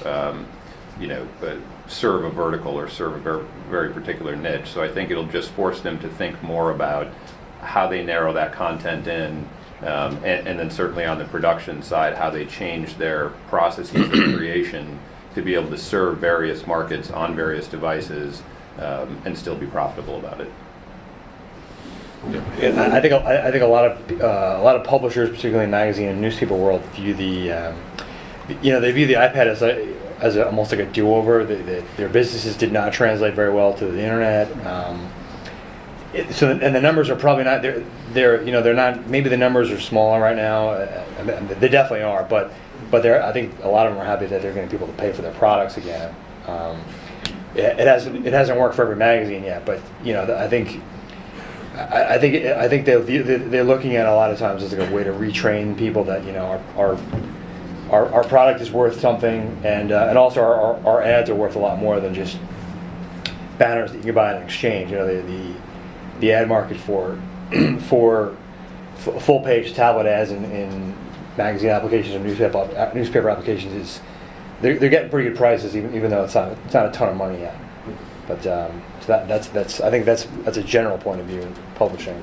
serve a vertical or serve a very particular niche. So I think it'll just force them to think more about how they narrow that content in, and then certainly on the production side, how they change their processes of creation to be able to serve various markets on various devices and still be profitable about it. Yeah, I think a lot of publishers, particularly in magazine and newspaper world, view they view the iPad as almost like a do-over. Their businesses did not translate very well to the internet. And the numbers are probably not. They're not. Maybe the numbers are smaller right now. They definitely are. But I think a lot of them are happy that they're getting people to pay for their products again. It hasn't worked for every magazine yet. But I think they're looking at a lot of times as like a way to retrain people that our product is worth something, and also our ads are worth a lot more than just banners that you can buy in exchange. The ad market for full page tablet ads in magazine applications or newspaper applications is they're getting pretty good prices, even though it's not a ton of money yet. But so that's I think that's a general point of view in publishing.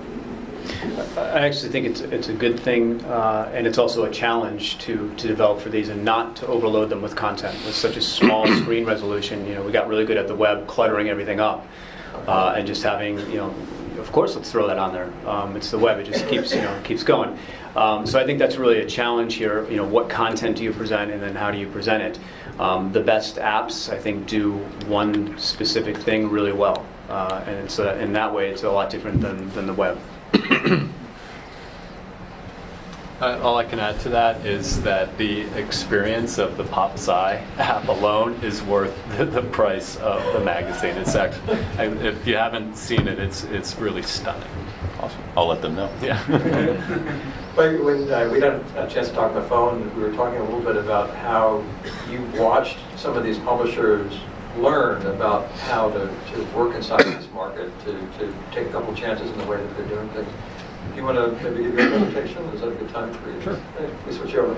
I actually think it's a good thing, and it's also a challenge to develop for these and not to overload them with content. With such a small screen resolution, we got really good at the web cluttering everything up, and just having, of course, let's throw that on there. It's the web; it just keeps going. So I think that's really a challenge here. What content do you present, and then how do you present it? The best apps, I think, do one specific thing really well, and so in that way, it's a lot different than the web. All I can add to that is that the experience of the PopSci app alone is worth the price of the magazine. It's actually, if you haven't seen it, it's really stunning. Awesome. I'll let them know. Yeah. When we had a chance to talk on the phone, we were talking a little bit about how you watched some of these publishers learn about how to work inside this market, to take a couple chances in the way that they're doing things. Do you want to maybe give your presentation? Is that a good time for you? Sure. Hey, we switch over.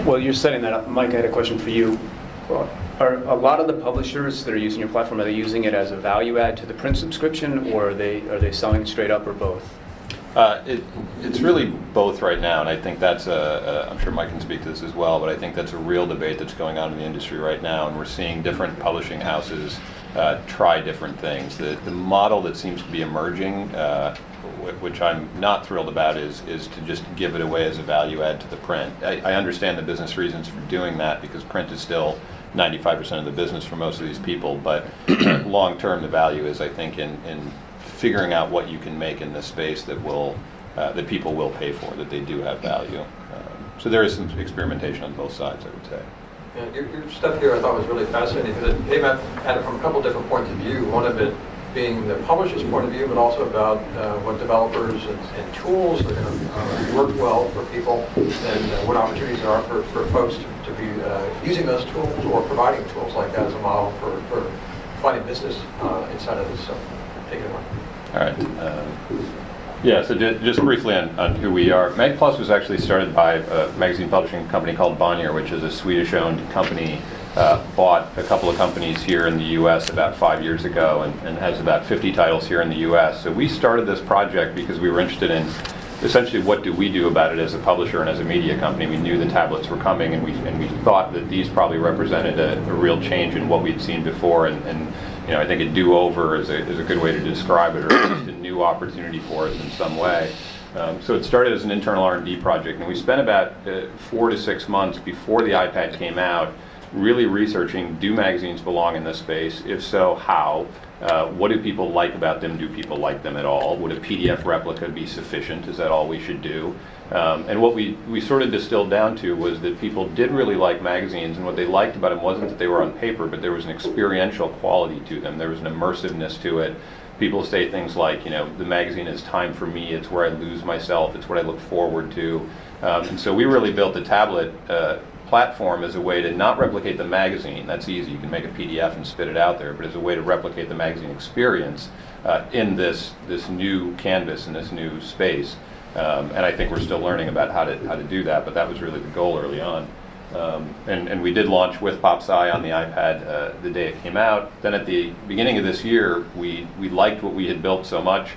Well, you're setting that up. Mike, I had a question for you. Are a lot of the publishers that are using your platform, are they using it as a value add to the print subscription, or are they selling straight up, or both? It's really both right now, and I think that's I'm sure Mike can speak to this as well, but I think that's a real debate that's going on in the industry right now, and we're seeing different publishing houses try different things. The model that seems to be emerging, which I'm not thrilled about, is to just give it away as a value add to the print. I understand the business reasons for doing that, because print is still 95% of the business for most of these people, but long term the value is, I think, in figuring out what you can make in this space that that people will pay for, that they do have value. So there is some experimentation on both sides, I would say. Yeah, your stuff here I thought was really fascinating, because it came at it from a couple different points of view. One of it being the publisher's point of view, but also about what developers and tools are going to work well for people, and what opportunities there are for folks to be using those tools, or providing tools like that as a model for finding business inside of this. So take it away. All right. Yeah, so just briefly on who we are. Mag Plus was actually started by a magazine publishing company called Bonnier, which is a Swedish-owned company, bought a couple of companies here in the U.S. about 5 years ago, and has about 50 titles here in the U.S. So we started this project because we were interested in essentially what do we do about it as a publisher and as a media company. We knew the tablets were coming, and we thought that these probably represented a real change in what we'd seen before, and I think a do-over is a good way to describe it, or just a new opportunity for us in some way. So it started as an internal R&D project, and we spent about 4 to 6 months before the iPad came out really researching, do magazines belong in this space? If so, how? What do people like about them? Do people like them at all? Would a PDF replica be sufficient? Is that all we should do? And what we sort of distilled down to was that people did really like magazines, and what they liked about them wasn't that they were on paper, but there was an experiential quality to them. There was an immersiveness to it. People say things like, the magazine is time for me, it's where I lose myself, it's what I look forward to. And so we really built the tablet platform as a way to not replicate the magazine. That's easy, you can make a PDF and spit it out there, but as a way to replicate the magazine experience in this new canvas, in this new space. And I think we're still learning about how to do that, but that was really the goal early on. And we did launch with PopSci on the iPad the day it came out. Then at the beginning of this year, we liked what we had built so much,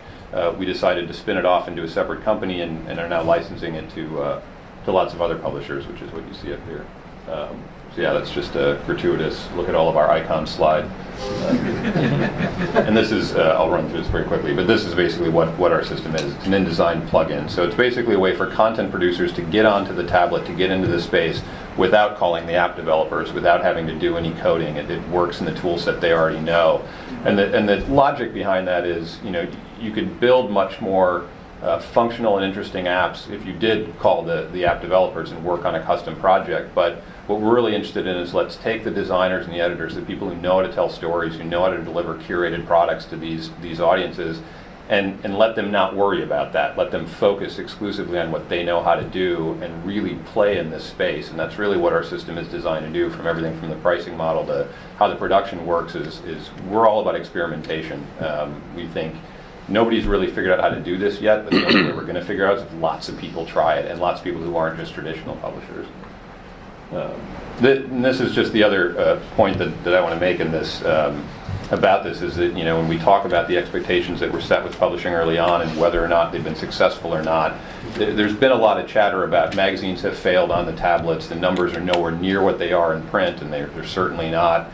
we decided to spin it off into a separate company, and are now licensing it to lots of other publishers, which is what you see up here. So yeah, that's just a gratuitous look at all of our icons slide. And this is, I'll run through this very quickly, but this is basically what our system is. It's an InDesign plugin. So it's basically a way for content producers to get onto the tablet, to get into the space without calling the app developers, without having to do any coding. It works in the tool set they already know. And the logic behind that is, you could build much more functional and interesting apps if you did call the app developers and work on a custom project. But what we're really interested in is, let's take the designers and the editors, the people who know how to tell stories, who know how to deliver curated products to these audiences, and let them not worry about that. Let them focus exclusively on what they know how to do and really play in this space. And that's really what our system is designed to do, from everything from the pricing model to how the production works is we're all about experimentation. We think nobody's really figured out how to do this yet, but the only way we're going to figure out is if lots of people try it, and lots of people who aren't just traditional publishers. And this is just the other point that I want to make in this about this, is that when we talk about the expectations that were set with publishing early on and whether or not they've been successful or not, there's been a lot of chatter about magazines have failed on the tablets. The numbers are nowhere near what they are in print, and they're certainly not.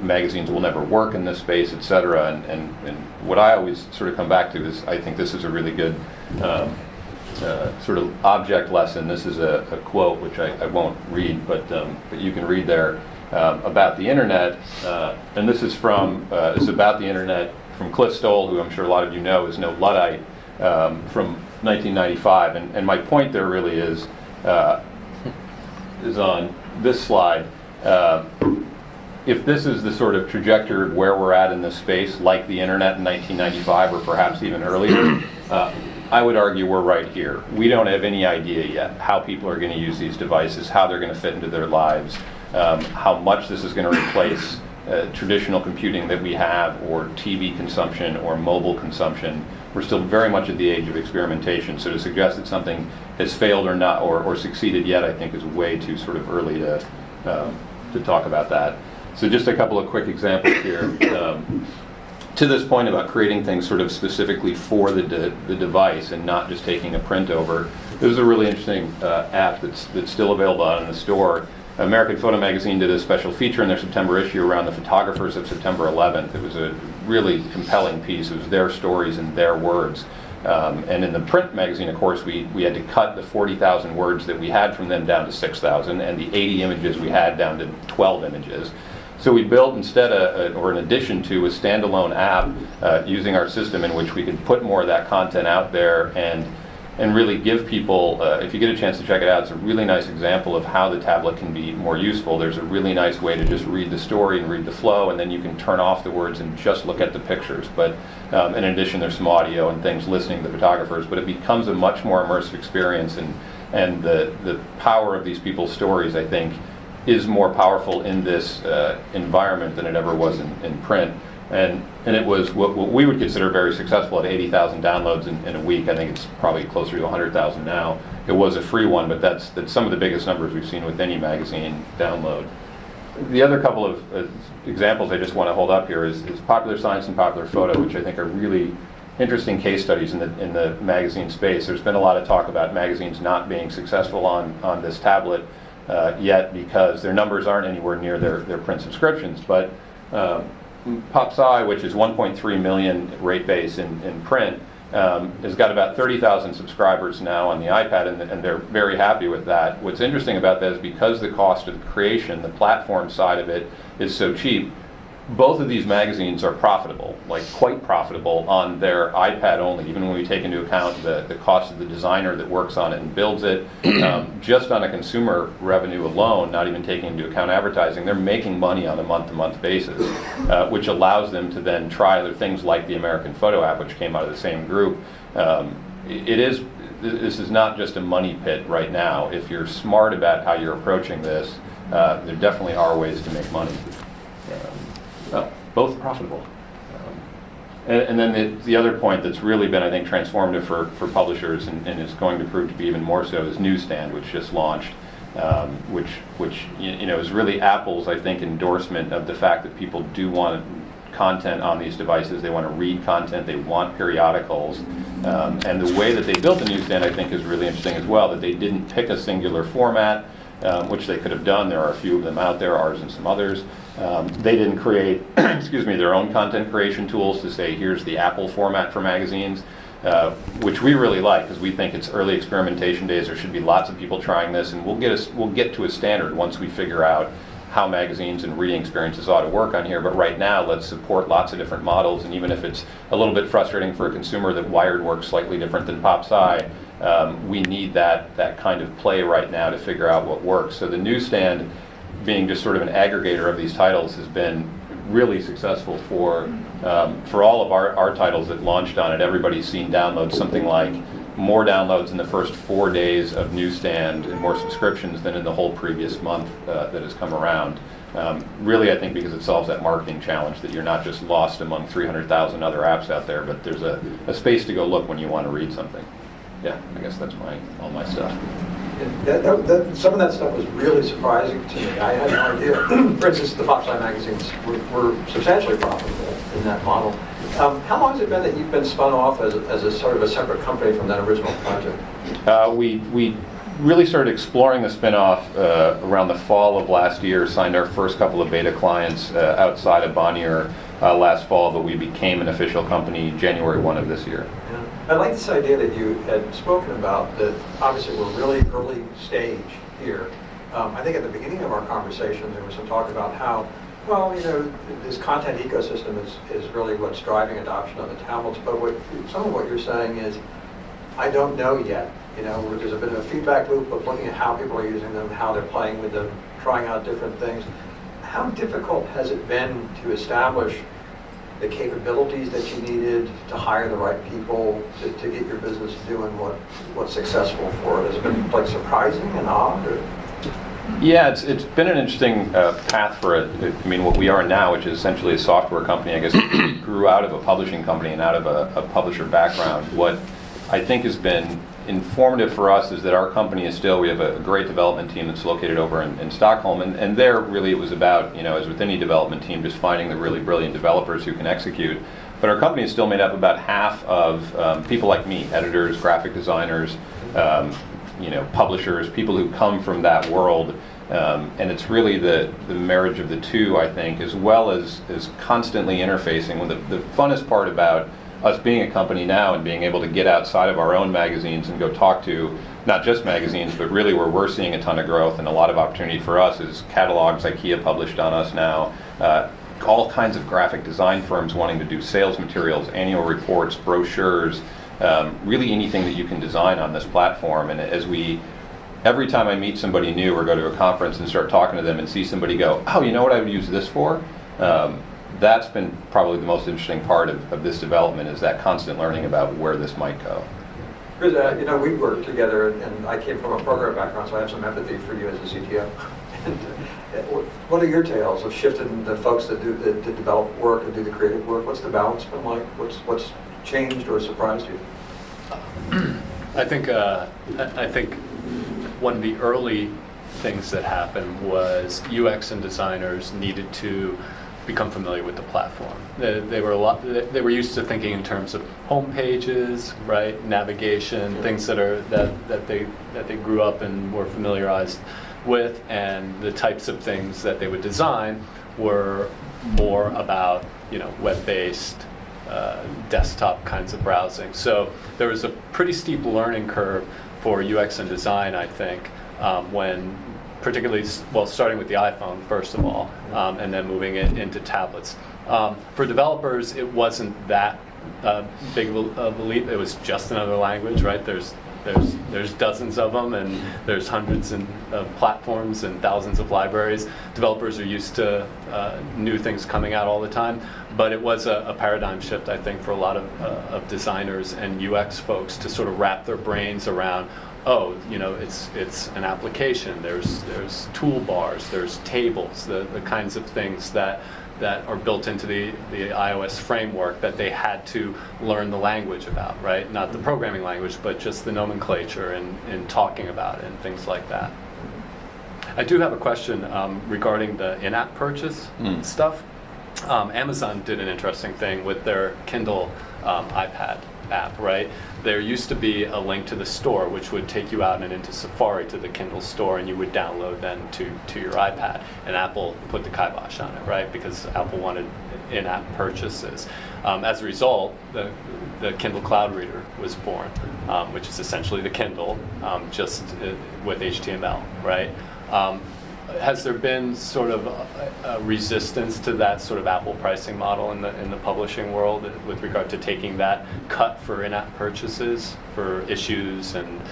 Magazines will never work in this space, etc. And what I always sort of come back to is, I think this is a really good sort of object lesson. This is a quote which I won't read, but you can read there about the internet. And this is it's about the internet from Cliff Stoll, who I'm sure a lot of you know is no Luddite, from 1995. And my point there really is on this slide. If this is the sort of trajectory of where we're at in this space, like the internet in 1995 or perhaps even earlier, I would argue we're right here. We don't have any idea yet how people are going to use these devices, how they're going to fit into their lives, how much this is going to replace traditional computing that we have, or TV consumption, or mobile consumption. We're still very much at the age of experimentation, so to suggest that something has failed or not, or succeeded yet, I think is way too sort of early to talk about that. So just a couple of quick examples here. To this point about creating things sort of specifically for the device and not just taking a print over, this is a really interesting app that's still available out in the store. American Photo Magazine did a special feature in their September issue around the photographers of September 11th. It was a really compelling piece. It was their stories and their words. And in the print magazine, of course, we had to cut the 40,000 words that we had from them down to 6,000 and the 80 images we had down to 12 images. So we built instead, or in addition to, a standalone app using our system in which we could put more of that content out there and really give people, if you get a chance to check it out, it's a really nice example of how the tablet can be more useful. There's a really nice way to just read the story and read the flow, and then you can turn off the words and just look at the pictures. But in addition, there's some audio and things listening to the photographers, but it becomes a much more immersive experience, and the power of these people's stories, I think, is more powerful in this environment than it ever was in print. And it was what we would consider very successful at 80,000 downloads in a week. I think it's probably closer to 100,000 now. It was a free one, but that's some of the biggest numbers we've seen with any magazine download. The other couple of examples I just want to hold up here is Popular Science and Popular Photo, which I think are really interesting case studies in the magazine space. There's been a lot of talk about magazines not being successful on this tablet yet because their numbers aren't anywhere near their print subscriptions. But PopSci, which is 1.3 million rate base in print, has got about 30,000 subscribers now on the iPad, and they're very happy with that. What's interesting about that is because the cost of creation, the platform side of it, is so cheap, both of these magazines are profitable, like quite profitable on their iPad only, even when we take into account the cost of the designer that works on it and builds it. Just on a consumer revenue alone, not even taking into account advertising, they're making money on a month-to-month basis, which allows them to then try other things like the American Photo app, which came out of the same group. This is not just a money pit right now. If you're smart about how you're approaching this, there definitely are ways to make money. Both profitable. And then the other point that's really been, I think, transformative for publishers and is going to prove to be even more so is Newsstand, which just launched, which is really Apple's, I think, endorsement of the fact that people do want content on these devices. They want to read content. They want periodicals. And the way that they built the Newsstand, I think, is really interesting as well, that they didn't pick a singular format, which they could have done. There are a few of them out there, ours and some others. They didn't create, their own content creation tools to say, here's the Apple format for magazines, which we really like because we think it's early experimentation days. There should be lots of people trying this, and we'll get to a standard once we figure out how magazines and reading experiences ought to work on here. But right now, let's support lots of different models, and even if it's a little bit frustrating for a consumer that Wired works slightly different than PopSci, we need that kind of play right now to figure out what works. So the Newsstand, being just sort of an aggregator of these titles, has been really successful for all of our titles that launched on it. Everybody's seen downloads, something like more downloads in the first 4 days of Newsstand and more subscriptions than in the whole previous month that has come around. Really, I think because it solves that marketing challenge that you're not just lost among 300,000 other apps out there, but there's a space to go look when you want to read something. Yeah, I guess that's all my stuff. Some of that stuff was really surprising to me. I had no idea. For instance, the PopSci magazines were substantially profitable in that model. How long has it been that you've been spun off as a sort of a separate company from that original project? We really started exploring the spin-off around the fall of last year, signed our first couple of beta clients outside of Bonnier last fall, but we became an official company January 1 of this year. Yeah. I like this idea that you had spoken about, that obviously we're really early stage here. I think at the beginning of our conversation there was some talk about how, well, this content ecosystem is really what's driving adoption of the tablets, but some of what you're saying is, I don't know yet. There's a bit of a feedback loop of looking at how people are using them, how they're playing with them, trying out different things. How difficult has it been to establish the capabilities that you needed to hire the right people to get your business doing what's successful for it? Has it been surprising and odd? Or? Yeah, it's been an interesting path for it. I mean, what we are now, which is essentially a software company, I guess, grew out of a publishing company and out of a publisher background. What I think has been informative for us is that our company is still, we have a great development team that's located over in Stockholm, and there really it was about, as with any development team, just finding the really brilliant developers who can execute. But our company is still made up about half of people like me, editors, graphic designers, publishers, people who come from that world. And it's really the marriage of the two, I think, as well as constantly interfacing. The funnest part about us being a company now and being able to get outside of our own magazines and go talk to not just magazines, but really where we're seeing a ton of growth and a lot of opportunity for us is catalogs IKEA published on us now, all kinds of graphic design firms wanting to do sales materials, annual reports, brochures, really anything that you can design on this platform. And every time I meet somebody new or go to a conference and start talking to them and see somebody go, oh, you know what I would use this for? That's been probably the most interesting part of this development, is that constant learning about where this might go. Because, we worked together, and I came from a program background, so I have some empathy for you as a CTO. And, what are your tales of shifting the folks that develop work and do the creative work? What's the balance been like? What's changed or surprised you? I think one of the early things that happened was UX and designers needed to become familiar with the platform. They were used to thinking in terms of home pages, right, navigation, things that they grew up and were familiarized with, and the types of things that they would design were more about web-based desktop kinds of browsing. So there was a pretty steep learning curve for UX and design, I think, when particularly, starting with the iPhone, first of all, and then moving it into tablets. For developers, it wasn't that big of a leap. It was just another language, right? There's dozens of them, and there's hundreds of platforms and thousands of libraries. Developers are used to new things coming out all the time, but it was a paradigm shift, I think, for a lot of designers and UX folks to sort of wrap their brains around, it's an application. There's toolbars, there's tables, the kinds of things that are built into the iOS framework that they had to learn the language about, right? Not the programming language, but just the nomenclature and talking about it and things like that. I do have a question regarding the in-app purchase stuff. Amazon did an interesting thing with their Kindle iPad app, right? There used to be a link to the store which would take you out and into Safari to the Kindle store, and you would download then to your iPad. And Apple put the kibosh on it, right? Because Apple wanted in-app purchases. As a result, the Kindle Cloud Reader was born, which is essentially the Kindle, just with HTML, right? Has there been sort of a resistance to that sort of Apple pricing model in the publishing world with regard to taking that cut for in-app purchases for issues and?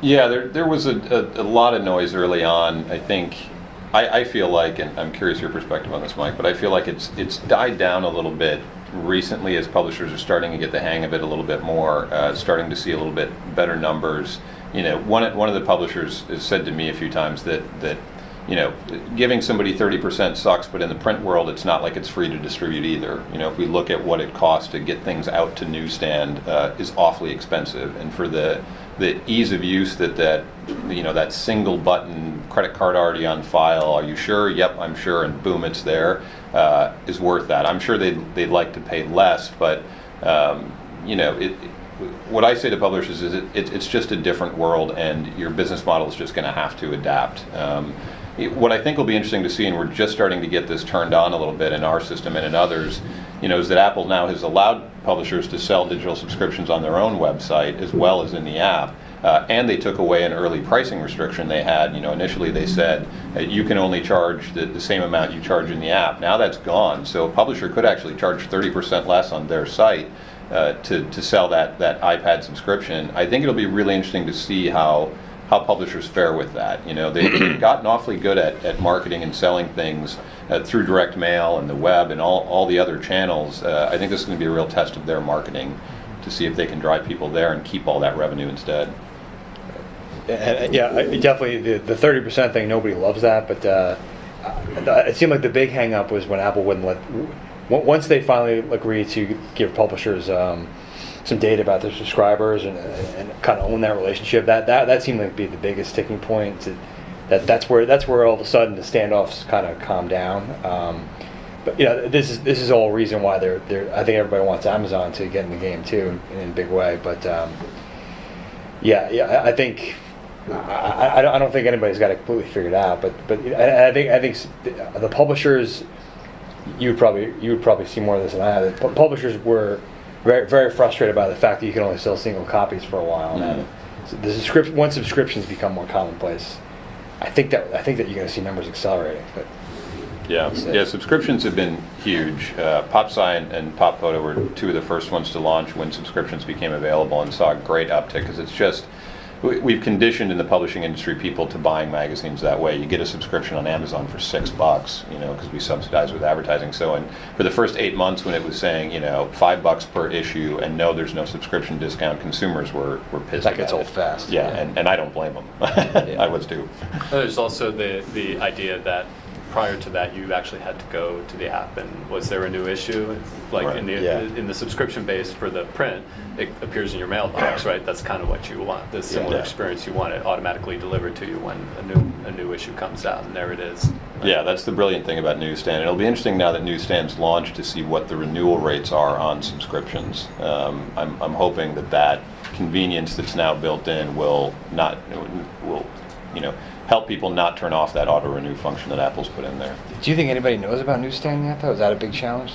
Yeah, there was a lot of noise early on. I think I feel like, and I'm curious your perspective on this, Mike, but I feel like it's died down a little bit recently as publishers are starting to get the hang of it a little bit more, starting to see a little bit better numbers. One of the publishers has said to me a few times that giving somebody 30% sucks, but in the print world, it's not like it's free to distribute either. If we look at what it costs to get things out to newsstand, is awfully expensive, and for the ease of use that single button credit card already on file, are you sure? Yep, I'm sure, and boom, it's there, is worth that. I'm sure they'd like to pay less, but what I say to publishers is it's just a different world, and your business model is just going to have to adapt. What I think will be interesting to see, and we're just starting to get this turned on a little bit in our system and in others, is that Apple now has allowed publishers to sell digital subscriptions on their own website as well as in the app. And they took away an early pricing restriction they had. Initially they said you can only charge the same amount you charge in the app. Now that's gone. So a publisher could actually charge 30% less on their site to sell that iPad subscription. I think it'll be really interesting to see how publishers fare with that. They've gotten awfully good at marketing and selling things through direct mail and the web and all the other channels. I think this is going to be a real test of their marketing to see if they can drive people there and keep all that revenue instead. Yeah, definitely the 30% thing, nobody loves that, but it seemed like the big hang up was when Apple wouldn't once they finally agreed to give publishers some data about their subscribers and kind of own that relationship. That seemed like to be the biggest sticking point. That's where all of a sudden the standoffs kind of calm down. But this is all reason why they're I think everybody wants Amazon to get in the game too in a big way. But I think I don't think anybody's got it completely figured out. But I think the publishers, you would probably see more of this than I have. The publishers were very, very frustrated by the fact that you can only sell single copies for a while. Mm-hmm. So once subscriptions become more commonplace, I think that you're going to see numbers accelerating. But Yeah, subscriptions have been huge. PopSci and PopPhoto were two of the first ones to launch when subscriptions became available, and saw a great uptick because it's just, we've conditioned in the publishing industry people to buying magazines that way. You get a subscription on Amazon for $6, because we subsidize with advertising. So, and for the first 8 months when it was saying, $5 per issue, and no, there's no subscription discount, consumers were pissed. that gets old fast. Yeah, and I don't blame them. I was too. There's also the idea that prior to that, you actually had to go to the app, and was there a new issue? Like Right. in the subscription base for the print, it appears in your mailbox, right? That's kind of what you want. The similar experience you want, it automatically delivered to you when a new issue comes out, and there it is. Yeah, that's the brilliant thing about Newsstand. It'll be interesting now that Newsstand's launched to see what the renewal rates are on subscriptions. I'm hoping that convenience that's now built in will help people not turn off that auto renew function that Apple's put in there. Do you think anybody knows about Newsstand yet, though? Is that a big challenge?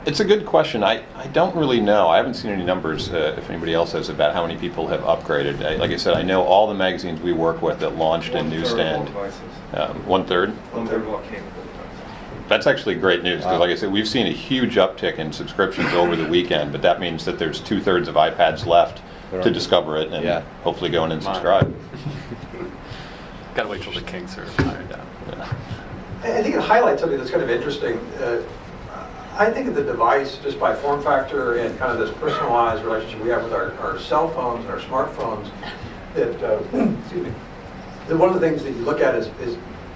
It's a good question. I don't really know. I haven't seen any numbers, if anybody else has, about how many people have upgraded. Like I said, I know all the magazines we work with that launched in Newsstand. 1/3? 1/3 of what came with the device. That's actually great news, because like I said, we've seen a huge uptick in subscriptions over the weekend, but that means that there's 2/3 of iPads left to discover it and hopefully go in and subscribe. Gotta wait till the kinks are ironed out. I think it highlights something that's kind of interesting. I think of the device just by form factor and kind of this personalized relationship we have with our cell phones and our smartphones. Excuse me. That one of the things that you look at is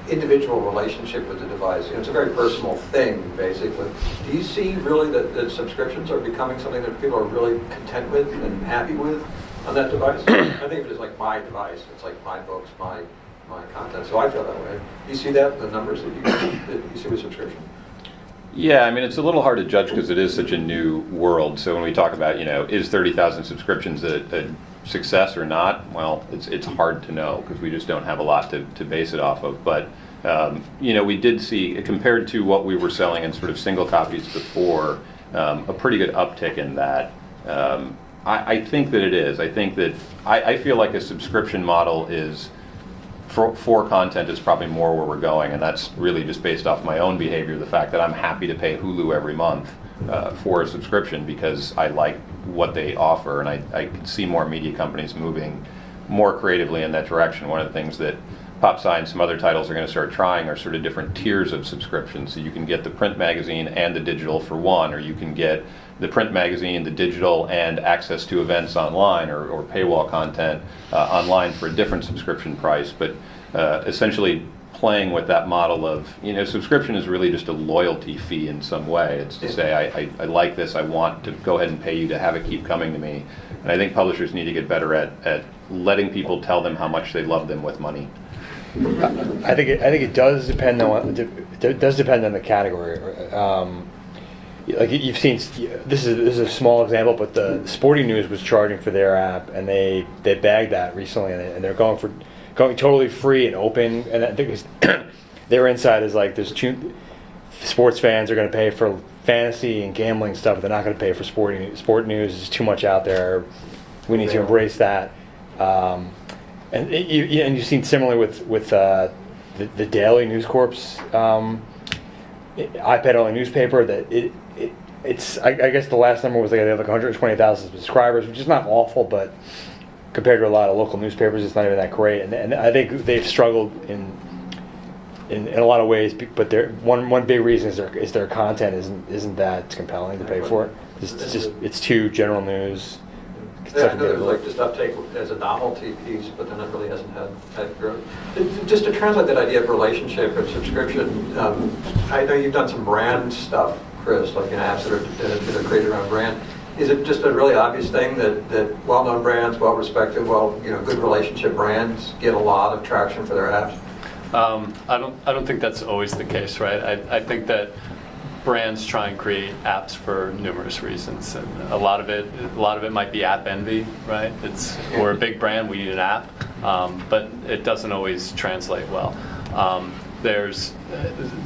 individual relationship with the device. It's a very personal thing, basically. Do you see really that subscriptions are becoming something that people are really content with and happy with on that device? I think of it as like my device. It's like my books, my content. So I feel that way. Do you see that in the numbers that you see with subscription? Yeah, I mean, it's a little hard to judge because it is such a new world. So when we talk about, is 30,000 subscriptions a success or not? Well, it's hard to know because we just don't have a lot to base it off of. But, we did see, compared to what we were selling in sort of single copies before, a pretty good uptick in that. I think that it is. I think that I feel like a subscription model is, for content, is probably more where we're going, and that's really just based off my own behavior, the fact that I'm happy to pay Hulu every month for a subscription because I like what they offer, and I could see more media companies moving more creatively in that direction. One of the things that PopSci and some other titles are going to start trying are sort of different tiers of subscriptions. So you can get the print magazine and the digital for one, or you can get the print magazine, the digital, and access to events online or paywall content online for a different subscription price. But essentially playing with that model of, subscription is really just a loyalty fee in some way. It's to say, I like this, I want to go ahead and pay you to have it keep coming to me. And I think publishers need to get better at letting people tell them how much they love them with money. I think it does depend on the category. Like you've seen, this is a small example, but the Sporting News was charging for their app, and they bagged that recently, and they're going totally free and open. And I think their insight is like sports fans are going to pay for fantasy and gambling stuff. They're not going to pay for sport news. There's too much out there. We need to embrace that. And you've seen similarly with the Daily News Corp's iPad-only newspaper that it's I guess the last number was they have like 120,000 subscribers, which is not awful, but compared to a lot of local newspapers, it's not even that great. And I think they've struggled in a lot of ways, but one big reason is their content isn't that compelling to pay for it. It's too general news. Yeah, I know there's like just uptake as a novelty piece, but then it really hasn't had growth. Just to translate that idea of relationship and subscription, I know you've done some brand stuff, Chris, like in apps that are created around brand. Is it just a really obvious thing that well-known brands, well-respected, good relationship brands get a lot of traction for their apps? I don't think that's always the case, right? I think that brands try and create apps for numerous reasons, and a lot of it might be app envy, right? We're a big brand, we need an app, but it doesn't always translate well. There's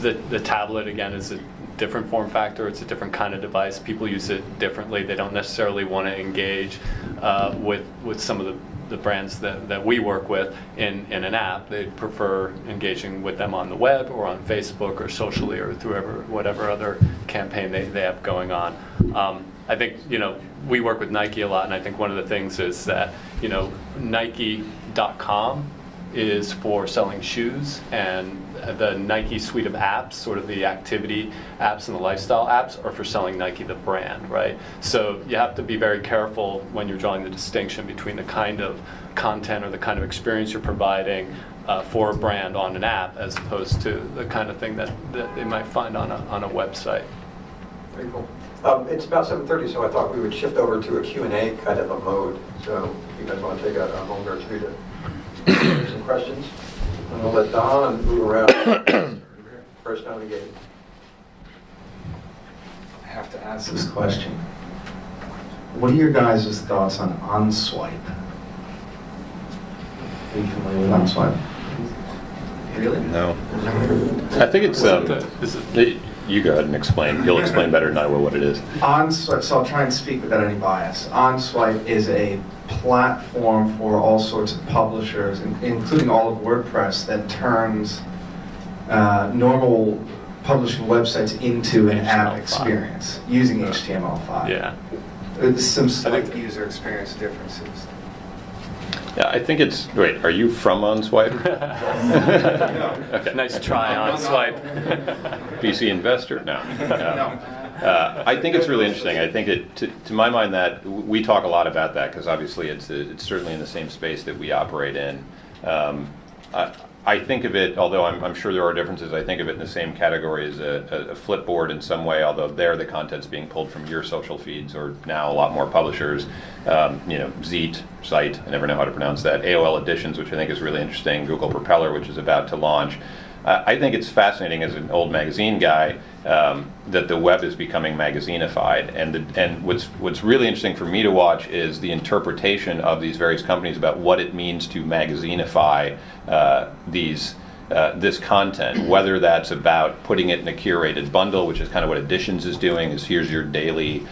the tablet, again, is a different form factor. It's a different kind of device. People use it differently. They don't necessarily want to engage with some of the brands that we work with in an app. They prefer engaging with them on the web or on Facebook or socially or through whatever other campaign they have going on. I think, we work with Nike a lot, and I think one of the things is that, Nike.com is for selling shoes, and the Nike suite of apps, sort of the activity apps and the lifestyle apps, are for selling Nike the brand, right? So you have to be very careful when you're drawing the distinction between the kind of content or the kind of experience you're providing for a brand on an app, as opposed to the kind of thing that they might find on a website. Very cool. It's about 7:30, so I thought we would shift over to a Q&A kind of a mode. So if you guys want to take a moment or two to answer some questions, and we'll let Don move around. First down the gate. I have to ask this question. What are your guys' thoughts on OnSwipe? Are you familiar with OnSwipe? Really? No. I think it's, you go ahead and explain. You'll explain better than I will what it is. OnSwipe, so I'll try and speak without any bias. OnSwipe is a platform for all sorts of publishers, including all of WordPress, that turns normal publishing websites into an app experience using HTML5. Yeah. There's some slight user experience differences. Yeah, I think it's, wait, are you from OnSwipe? Okay. Nice try, OnSwipe. VC investor? No. I think it's really interesting. I think to my mind, that we talk a lot about that because obviously it's certainly in the same space that we operate in. I think of it, although I'm sure there are differences, I think of it in the same category as a Flipboard in some way, although there the content's being pulled from your social feeds, or now a lot more publishers. Zeet, Site, I never know how to pronounce that, AOL Editions, which I think is really interesting, Google Propeller, which is about to launch. I think it's fascinating as an old magazine guy that the web is becoming magazine-ified, and what's really interesting for me to watch is the interpretation of these various companies about what it means to magazine-ify this content, whether that's about putting it in a curated bundle, which is kind of what Editions is doing, is here's your daily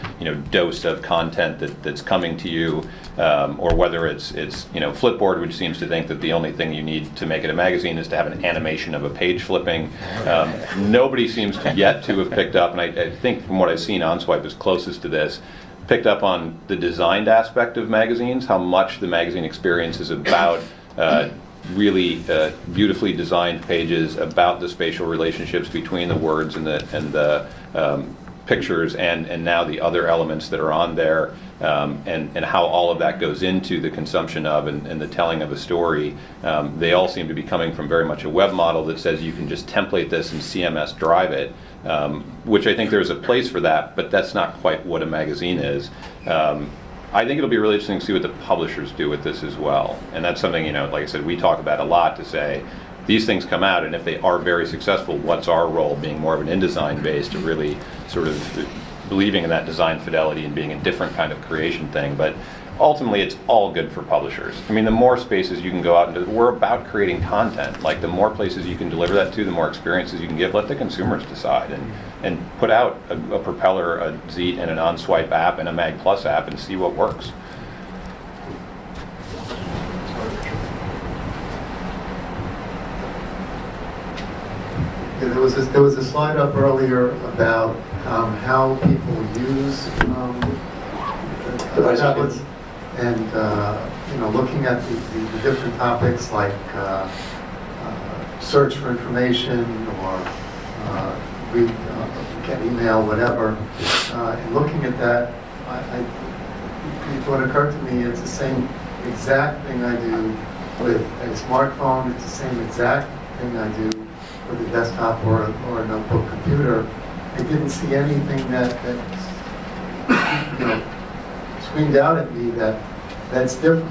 dose of content that's coming to you, or whether it's Flipboard, which seems to think that the only thing you need to make it a magazine is to have an animation of a page flipping. Nobody seems to yet to have picked up, and I think from what I've seen, OnSwipe is closest to this, picked up on the designed aspect of magazines, how much the magazine experience is about really beautifully designed pages about the spatial relationships between the words and the pictures, and now the other elements that are on there, and how all of that goes into the consumption of and the telling of a story. They all seem to be coming from very much a web model that says you can just template this and CMS drive it, which I think there's a place for that, but that's not quite what a magazine is. I think it'll be really interesting to see what the publishers do with this as well. And that's something, like I said, we talk about a lot, to say these things come out, and if they are very successful, what's our role, being more of an InDesign base, to really sort of believing in that design fidelity and being a different kind of creation thing. But ultimately, it's all good for publishers. I mean, the more spaces you can go out into, we're about creating content. Like, the more places you can deliver that to, the more experiences you can give. Let the consumers decide, and put out a Propeller, a Zeet, and an OnSwipe app, and a Mag Plus app, and see what works. Yeah, there was a slide up earlier about how people use tablets, and looking at the different topics like search for information, or read, get email, whatever. And looking at that, what occurred to me, it's the same exact thing I do with a smartphone. It's the same exact thing I do with a desktop or a notebook computer. I didn't see anything that screamed out at me that that's different.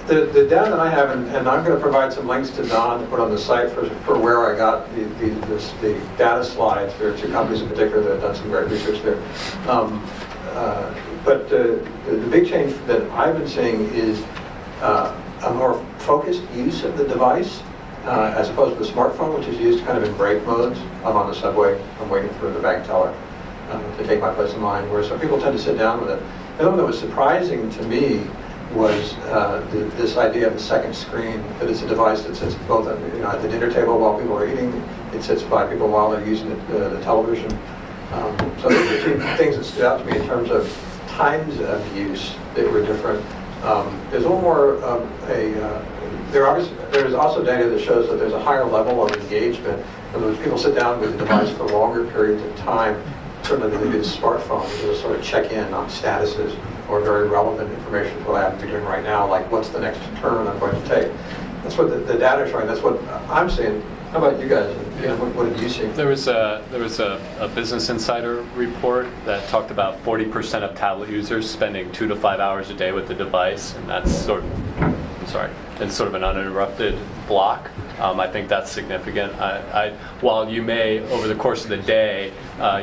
The data that I have, and I'm going to provide some links to Don to put on the site for where I got the data slides. There are two companies in particular that have done some great research there. But the big change that I've been seeing is a more focused use of the device as opposed to the smartphone, which is used kind of in break modes. I'm on the subway, I'm waiting for the bank teller to take my place in line, where some people tend to sit down with it. The one that was surprising to me was this idea of the second screen, that it's a device that sits both at the dinner table while people are eating, it sits by people while they're using the television. So those are two things that stood out to me in terms of times of use that were different. There's a little more there's also data that shows that there's a higher level of engagement. In other words, people sit down with the device for longer periods of time, certainly than they do the smartphone, to sort of check in on statuses or very relevant information for what I have to be doing right now, like what's the next turn I'm going to take. That's what the data is showing. That's what I'm seeing. How about you guys? What have you seen? There was a Business Insider report that talked about 40% of tablet users spending 2 to 5 hours a day with the device, and that's sort of an uninterrupted block. I think that's significant. While you may, over the course of the day,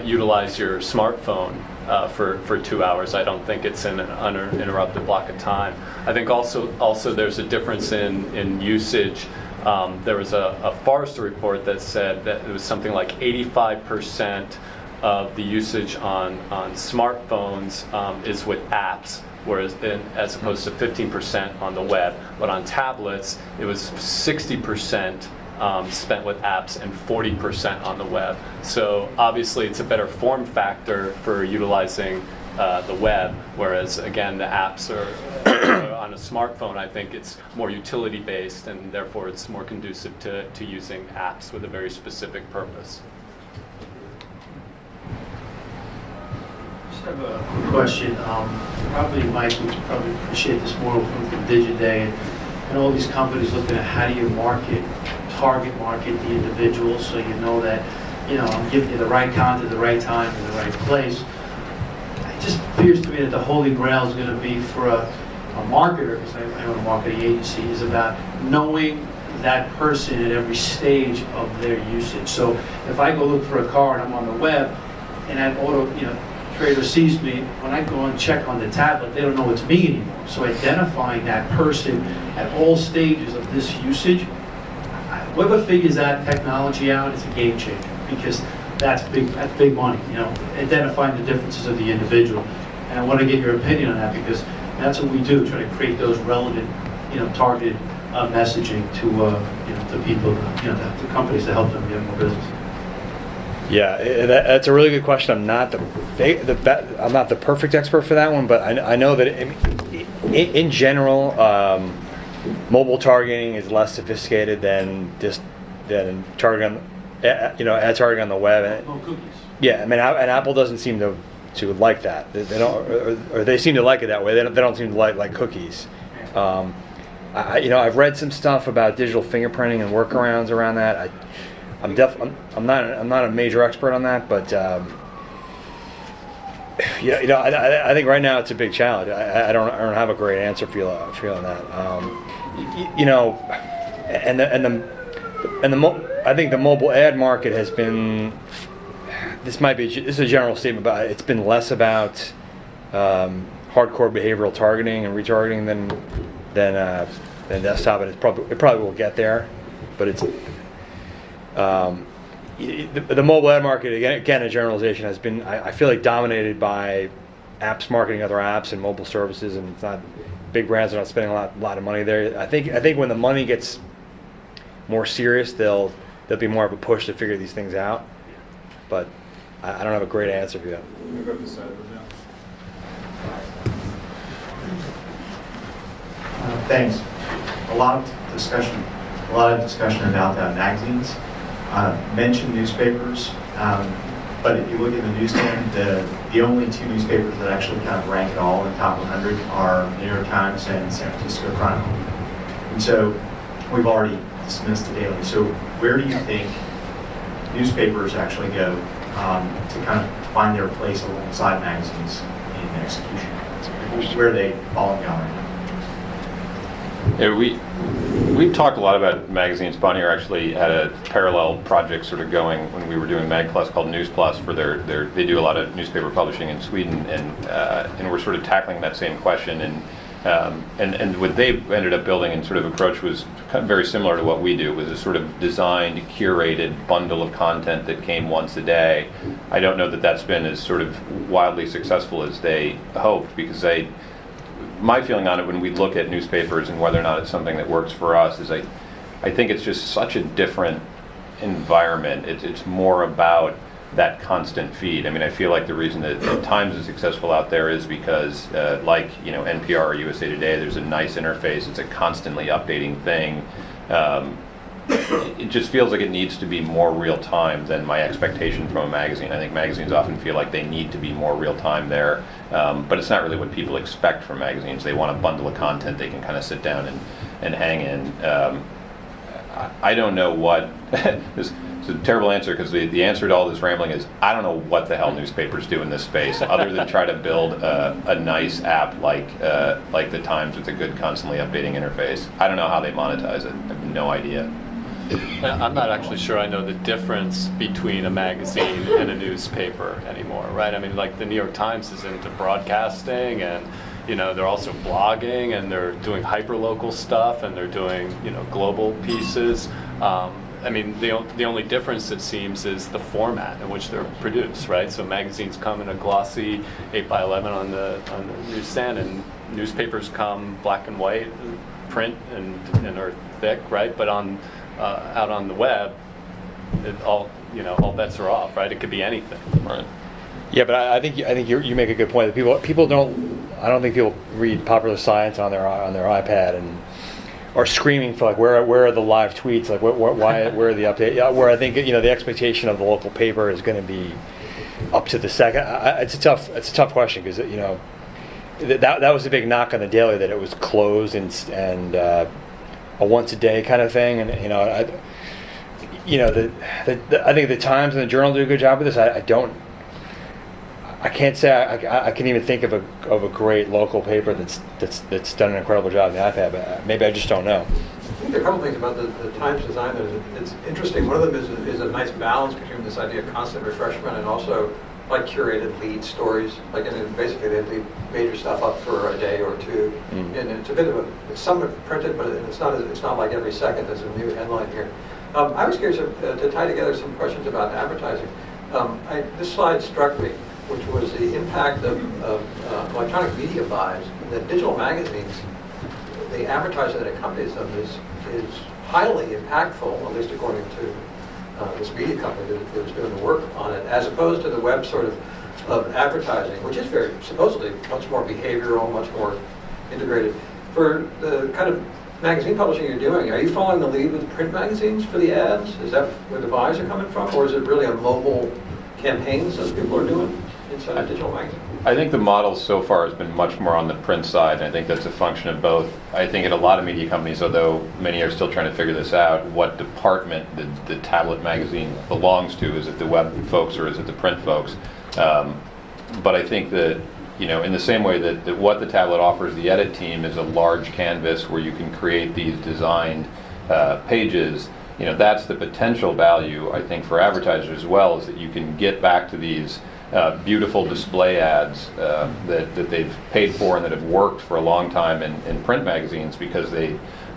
utilize your smartphone for 2 hours, I don't think it's in an uninterrupted block of time. I think also there's a difference in usage. There was a Forrester report that said that it was something like 85% of the usage on smartphones is with apps, whereas as opposed to 15% on the web. But on tablets, it was 60% spent with apps and 40% on the web. So obviously it's a better form factor for utilizing the web, whereas again the apps are on a smartphone. I think it's more utility based, and therefore it's more conducive to using apps with a very specific purpose. Just have a quick question. Probably Mike would probably appreciate this more from DIGIDAY and all these companies looking at how do you target market the individual, so you know that I'm giving you the right content at the right time in the right place. It just appears to me that the holy grail is going to be for a marketer, because I own a marketing agency, is about knowing that person at every stage of their usage. So if I go look for a car and I'm on the web, and that trader sees me, when I go and check on the tablet, they don't know it's me anymore. So identifying that person at all stages of this usage, whoever figures that technology out is a game changer, because that's big money, identifying the differences of the individual. And I want to get your opinion on that, because that's what we do, try to create those relevant, targeted messaging to people, to companies to help them get more business. Yeah, that's a really good question. I'm not the perfect expert for that one, but I know that in general, mobile targeting is less sophisticated than targeting, ad targeting on the web. No cookies. Yeah, I mean, and Apple doesn't seem to like that. They don't, or they seem to like it that way. They don't seem to like cookies. I've read some stuff about digital fingerprinting and workarounds around that. I'm not a major expert on that, but I think right now it's a big challenge. I don't have a great answer for you on that. I think the mobile ad market has been. This is a general statement, but it's been less about hardcore behavioral targeting and retargeting than desktop, and it probably will get there, but it's. The mobile ad market, again, a generalization, has been, I feel like, dominated by apps marketing other apps and mobile services, and it's not, big brands are not spending a lot of money there. I think when the money gets more serious, there'll be more of a push to figure these things out. But I don't have a great answer for you. Thanks. A lot of discussion about magazines. Mentioned newspapers, but if you look at the newsstand, the only two newspapers that actually kind of rank at all in the top 100 are New York Times and San Francisco Chronicle. And so we've already dismissed the daily. So where do you think newspapers actually go to kind of find their place alongside magazines in execution? Where are they falling down right now? Yeah, we've talked a lot about magazines. Bonnier actually had a parallel project sort of going when we were doing Mag Plus called News Plus for they do a lot of newspaper publishing in Sweden, and we're sort of tackling that same question. And what they ended up building and sort of approach was kind of very similar to what we do. It was a sort of designed, curated bundle of content that came once a day. I don't know that that's been as sort of wildly successful as they hoped, because my feeling on it when we look at newspapers and whether or not it's something that works for us is I think it's just such a different environment. It's more about that constant feed. I mean, I feel like the reason that Times is successful out there is because, like NPR or USA Today, there's a nice interface. It's a constantly updating thing. It just feels like it needs to be more real time than my expectation from a magazine. I think magazines often feel like they need to be more real time there, but it's not really what people expect from magazines. They want a bundle of content they can kind of sit down and hang in. I don't know what. It's a terrible answer, because the answer to all this rambling is I don't know what the hell newspapers do in this space other than try to build a nice app like the Times with a good constantly updating interface. I don't know how they monetize it. I have no idea. I'm not actually sure I know the difference between a magazine and a newspaper anymore, right? I mean, like the New York Times is into broadcasting, and they're also blogging, and they're doing hyperlocal stuff, and they're doing global pieces. I mean, the only difference, it seems, is the format in which they're produced, right? So magazines come in a glossy 8x11 on the newsstand, and newspapers come black and white, print, and are thick, right? But out on the web, all bets are off, right? It could be anything. Right. Yeah, but I think you make a good point. That people don't. I don't think people read popular science on their iPad and are screaming for like where are the live tweets, like why where are the updates? Yeah, where I think the expectation of the local paper is going to be up to the second. It's a tough question, because that was a big knock on the Daily, that it was closed and a once a day kind of thing, and I think the Times and the Journal do a good job with this. I can't say I can even think of a great local paper that's done an incredible job on the iPad, but maybe I just don't know. I think there are a couple things about the Times design that it's interesting. One of them is a nice balance between this idea of constant refreshment and also like curated lead stories. Like, and basically they leave major stuff up for a day or two, and it's a bit of it's somewhat printed, but it's not like every second there's a new headline here. I was curious to tie together some questions about advertising. This slide struck me, which was the impact of electronic media buys. The digital magazines, the advertising that accompanies them is highly impactful, at least according to this media company that was doing the work on it, as opposed to the web sort of advertising, which is supposedly much more behavioral, much more integrated. For the kind of magazine publishing you're doing, are you following the lead with print magazines for the ads? Is that where the buys are coming from, or is it really a mobile campaigns that people are doing inside a digital magazine? I think the model so far has been much more on the print side, and I think that's a function of both. I think at a lot of media companies, although many are still trying to figure this out, what department the tablet magazine belongs to. Is it the web folks or is it the print folks? But I think that, in the same way that what the tablet offers the edit team is a large canvas where you can create these designed pages, that's the potential value, I think, for advertisers as well, is that you can get back to these beautiful display ads that they've paid for and that have worked for a long time in print magazines, because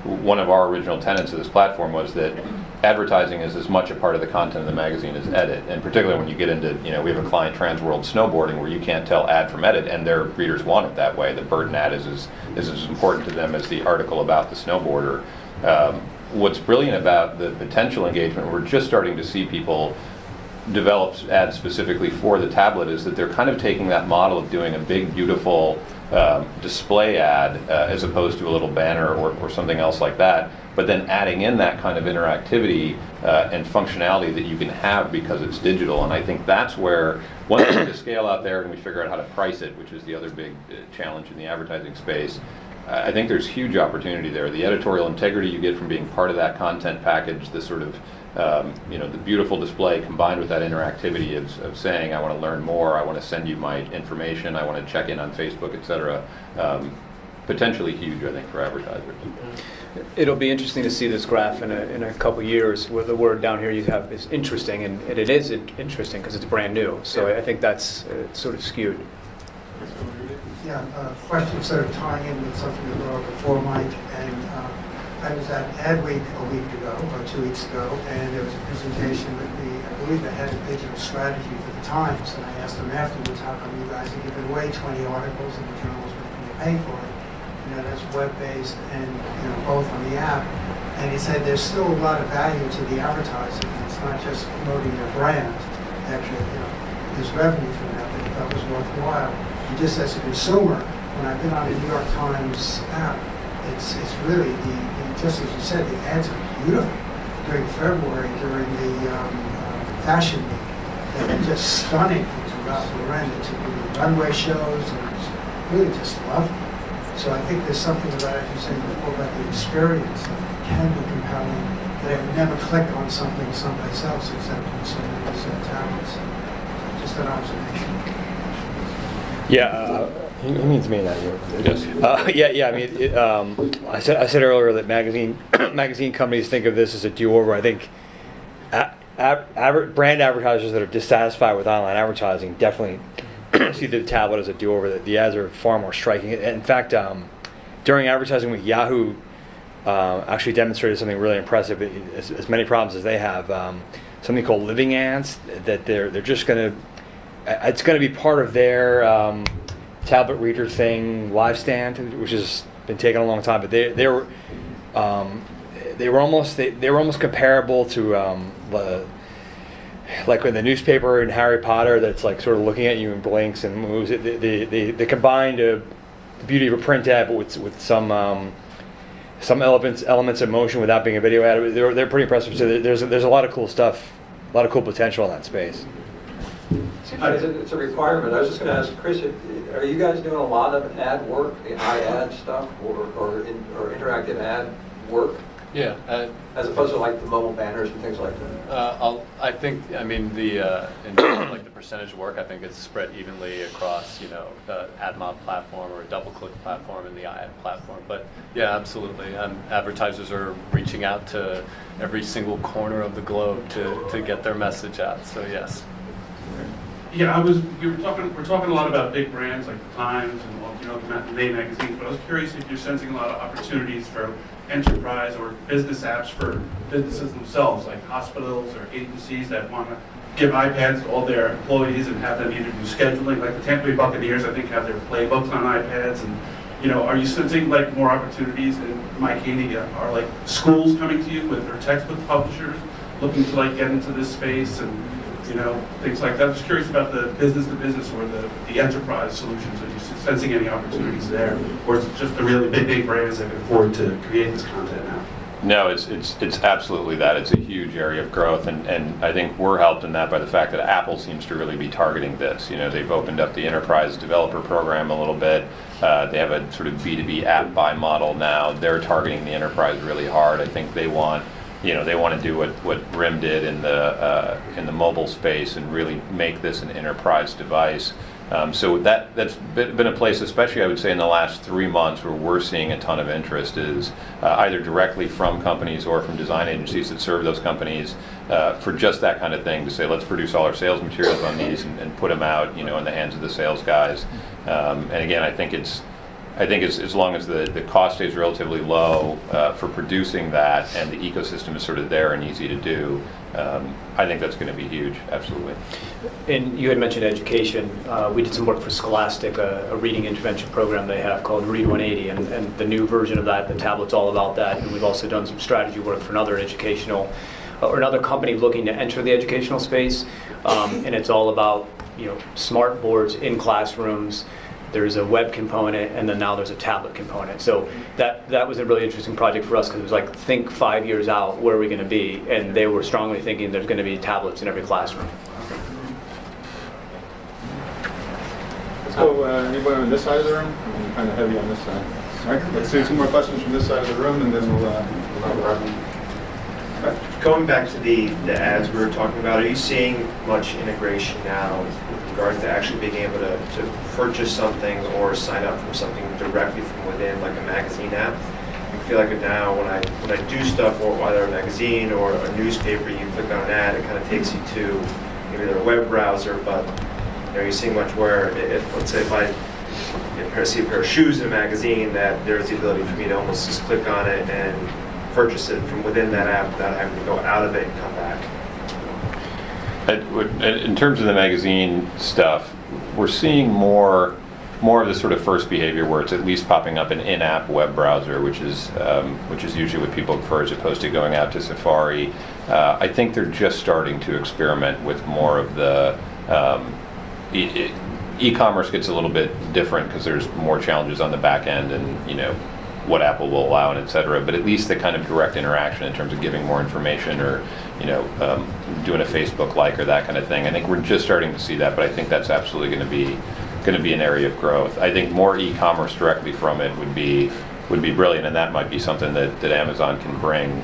one of our original tenets of this platform was that advertising is as much a part of the content of the magazine as edit, and particularly when you get into, we have a client, Trans World Snowboarding, where you can't tell ad from edit, and their readers want it that way. The Burton ad is as important to them as the article about the snowboarder. What's brilliant about the potential engagement, we're just starting to see people develop ads specifically for the tablet, is that they're kind of taking that model of doing a big, beautiful display ad as opposed to a little banner or something else like that, but then adding in that kind of interactivity and functionality that you can have because it's digital. And I think that's where, once we get to scale out there and we figure out how to price it, which is the other big challenge in the advertising space, I think there's huge opportunity there. The editorial integrity you get from being part of that content package, the sort of the beautiful display combined with that interactivity of saying, I want to learn more, I want to send you my information, I want to check in on Facebook, etc. Potentially huge, I think, for advertisers. It'll be interesting to see this graph in a couple years, where the word down here you have is interesting, and it is interesting because it's brand new. So I think that's sort of skewed. Yeah, question sort of tying in with something you brought up before, Mike, and I was at Ad Week a week ago, or 2 weeks ago, and there was a presentation with I believe the head of digital strategy for the Times, and I asked them afterwards, how come you guys are giving away 20 articles in the journals when you pay for it? That's web-based and both on the app. And he said there's still a lot of value to the advertising. It's not just promoting their brand. Actually, there's revenue from that he thought was worthwhile. And just as a consumer, when I've been on the New York Times app, it's really just as you said, the ads are beautiful during February, during the fashion week. They're just stunning things from Ralph Lauren. They took the runway shows, and it's really just lovely. So I think there's something about, as you said before, about the experience that can be compelling, that I would never click on something someplace else except on some of these tablets. Just an observation. Yeah, he means me, not you. Yes. I mean, I said earlier that magazine companies think of this as a do-over. I think brand advertisers that are dissatisfied with online advertising definitely see the tablet as a do-over. The ads are far more striking. In fact, during Advertising Week, Yahoo actually demonstrated something really impressive. As many problems as they have, something called living ads that they're just going to. It's going to be part of their tablet reader thing, Live Stand, which has been taking a long time. But they were almost comparable to like in the newspaper in Harry Potter, that's like sort of looking at you and blinks and moves. They combined the beauty of a print ad, but with some elements of motion without being a video ad. They're pretty impressive. So there's a lot of cool stuff, a lot of cool potential in that space. It's a requirement. I was just going to ask Chris, are you guys doing a lot of ad work, the iAd stuff, or interactive ad work? Yeah. As opposed to like the mobile banners and things like that? I think, I mean, in terms of like the percentage work, I think it's spread evenly across, the AdMob platform or a DoubleClick platform and the iAd platform. But yeah, absolutely. Advertisers are reaching out to every single corner of the globe to get their message out. So yes. Yeah, we're talking a lot about big brands like the Times and the main magazines, but I was curious if you're sensing a lot of opportunities for enterprise or business apps for businesses themselves, like hospitals or agencies that want to give iPads to all their employees and have them either do scheduling, like the Tampa Bay Buccaneers, I think, have their playbooks on iPads. And are you sensing like more opportunities? And Mike Haney, are like schools coming to you with their textbook publishers looking to like get into this space and things like that? I'm just curious about the business-to-business or the enterprise solutions. Are you sensing any opportunities there? Or is it just the really big brands that can afford to create this content now? No, it's absolutely that. It's a huge area of growth, and I think we're helped in that by the fact that Apple seems to really be targeting this. They've opened up the enterprise developer program a little bit. They have a sort of B2B app buy model now. They're targeting the enterprise really hard. I think they want to do what RIM did in the mobile space and really make this an enterprise device. So that's been a place, especially I would say in the last 3 months, where we're seeing a ton of interest is either directly from companies or from design agencies that serve those companies for just that kind of thing, to say, let's produce all our sales materials on these and put them out in the hands of the sales guys. And again, I think as long as the cost stays relatively low for producing that, and the ecosystem is sort of there and easy to do, I think that's going to be huge, absolutely. And you had mentioned education. We did some work for Scholastic, a reading intervention program they have called Read 180, and the new version of that, the tablet's all about that. And we've also done some strategy work for another educational, or another company looking to enter the educational space. And it's all about smart boards in classrooms. There's a web component, and then now there's a tablet component. So that was a really interesting project for us, because it was like, think 5 years out, where are we going to be? And they were strongly thinking there's going to be tablets in every classroom. Let's go, anybody on this side of the room? I'm kind of heavy on this side. All right, let's do 2 more questions from this side of the room, and then we'll wrap up. Going back to the ads we were talking about, are you seeing much integration now with regards to actually being able to purchase something or sign up for something directly from within, like a magazine app? I feel like now when I do stuff, or either a magazine or a newspaper, you click on an ad, it kind of takes you to maybe their web browser, but you're seeing much where, if let's say if I see a pair of shoes in a magazine, that there's the ability for me to almost just click on it and purchase it from within that app without having to go out of it and come back. In terms of the magazine stuff, we're seeing more of the sort of first behavior where it's at least popping up an in-app web browser, which is usually what people prefer as opposed to going out to Safari. I think they're just starting to experiment with more of the e-commerce gets a little bit different because there's more challenges on the back end, and what Apple will allow and et cetera, but at least the kind of direct interaction in terms of giving more information or doing a Facebook like or that kind of thing. I think we're just starting to see that, but I think that's absolutely going to be an area of growth. I think more e-commerce directly from it would be brilliant, and that might be something that Amazon can bring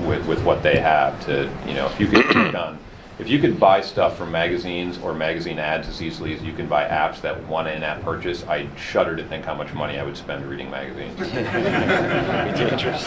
with what they have to, if you could click on, if you could buy stuff from magazines or magazine ads as easily as you can buy apps that want an in-app purchase, I shudder to think how much money I would spend reading magazines. It'd be dangerous.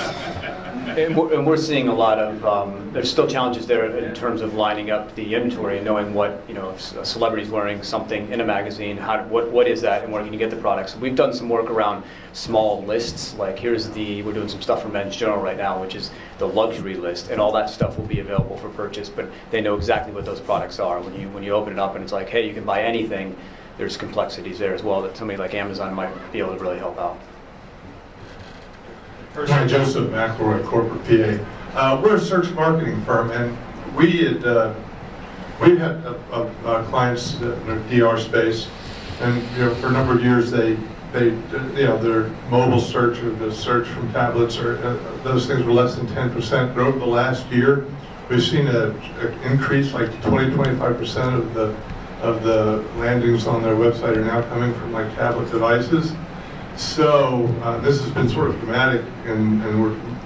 And we're seeing a lot of, there's still challenges there in terms of lining up the inventory and knowing what, if a celebrity's wearing something in a magazine, what is that and where can you get the products. We've done some work around small lists, like we're doing some stuff for Men's Journal right now, which is the luxury list, and all that stuff will be available for purchase, but they know exactly what those products are. When you open it up and it's like, hey, you can buy anything, there's complexities there as well that somebody like Amazon might be able to really help out. Hi, Joseph McElroy, Corporate PA. We're a search marketing firm, and we've had clients in the DR space, and for a number of years they their mobile search or the search from tablets or those things were less than 10%. But over the last year, we've seen an increase, like 20-25% of the landings on their website are now coming from like tablet devices. So this has been sort of dramatic, and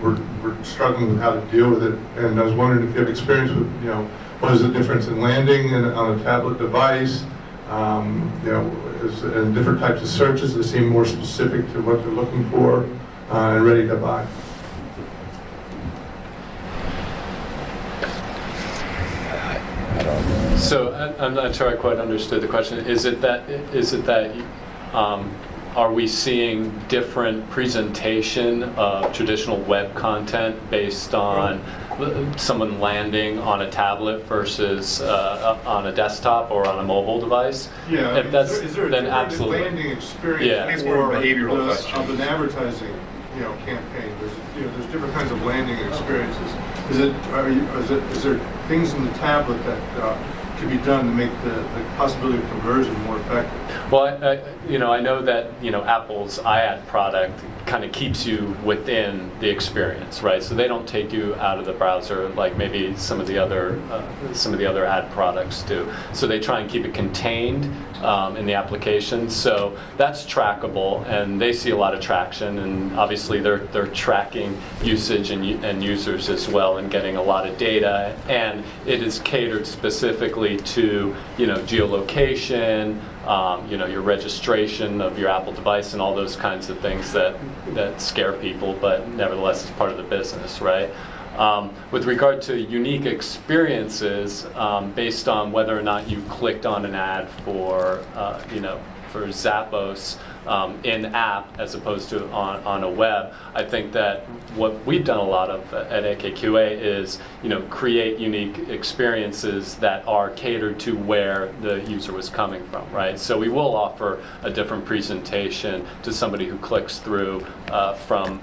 we're struggling with how to deal with it. And I was wondering if you have experience with, what is the difference in landing on a tablet device, and different types of searches that seem more specific to what they're looking for and ready to buy. So I'm not sure I quite understood the question. Is it that are we seeing different presentation of traditional web content based on someone landing on a tablet versus on a desktop or on a mobile device? Yeah, if that's, is there a then different absolutely. landing experience? Yeah. I think it's more of a behavioral question. Of an advertising, campaign. There's different kinds of landing experiences. Is there things in the tablet that could be done to make the possibility of conversion more effective? Well, I know that Apple's iAd product kind of keeps you within the experience, right? So they don't take you out of the browser like maybe some of the other ad products do. So they try and keep it contained in the application. So that's trackable, and they see a lot of traction. And obviously they're tracking usage and users as well, and getting a lot of data. And it is catered specifically to geolocation. Your registration of your Apple device and all those kinds of things that scare people, but nevertheless it's part of the business, right? With regard to unique experiences, based on whether or not you clicked on an ad for Zappos in app as opposed to on a web, I think that what we've done a lot of at AKQA is create unique experiences that are catered to where the user was coming from, right? So we will offer a different presentation to somebody who clicks through from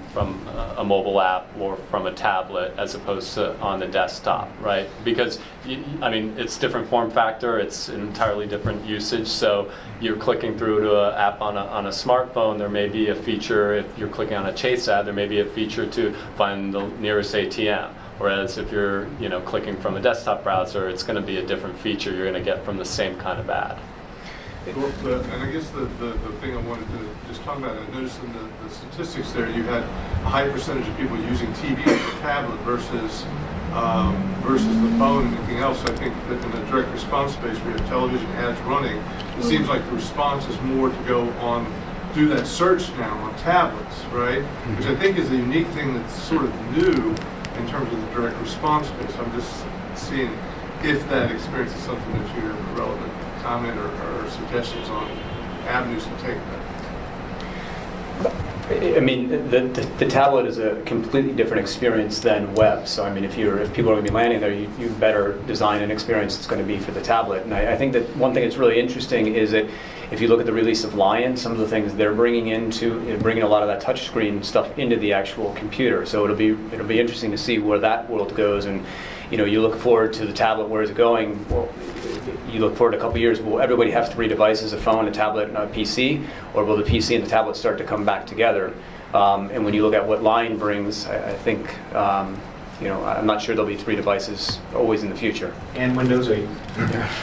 a mobile app or from a tablet as opposed to on the desktop, right? Because it's different form factor, it's an entirely different usage. So you're clicking through to an app on a smartphone, there may be a feature. If you're clicking on a Chase ad, there may be a feature to find the nearest ATM. Whereas if you're clicking from a desktop browser, it's going to be a different feature you're going to get from the same kind of ad. And I guess the thing I wanted to just talk about, I noticed in the statistics there, you had a high percentage of people using TV or the tablet versus the phone and anything else. I think that in the direct response space, we have television ads running. It seems like the response is more to go on, do that search now on tablets, right? Which I think is a unique thing that's sort of new in terms of the direct response space. I'm just seeing if that experience is something that you have a relevant comment or suggestions on avenues to take that. I mean, the tablet is a completely different experience than web. So, I mean, if people are going to be landing there, you better design an experience that's going to be for the tablet. And I think that one thing that's really interesting is that if you look at the release of Lion, some of the things they're bringing bringing a lot of that touchscreen stuff into the actual computer. So it'll be interesting to see where that world goes. And you look forward to the tablet. Where is it going? Well, you look forward to a couple of years. Will everybody have 3 devices: a phone, a tablet, and a PC, or will the PC and the tablet start to come back together? And when you look at what Lion brings, I think. I'm not sure there'll be 3 devices always in the future. And Windows 8.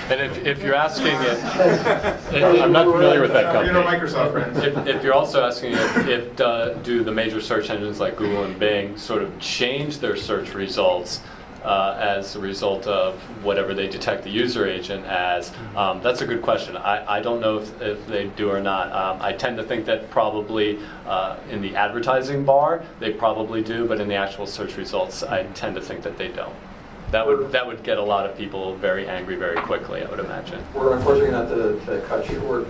And if you're asking I'm not familiar with that company. Microsoft friends. If you're also asking if do the major search engines like Google and Bing sort of change their search results as a result of whatever they detect the user agent as, that's a good question. I don't know if they do or not. I tend to think that probably in the advertising bar they probably do, but in the actual search results I tend to think that they don't. That would get a lot of people very angry very quickly, I would imagine. We're unfortunately not to cut you short.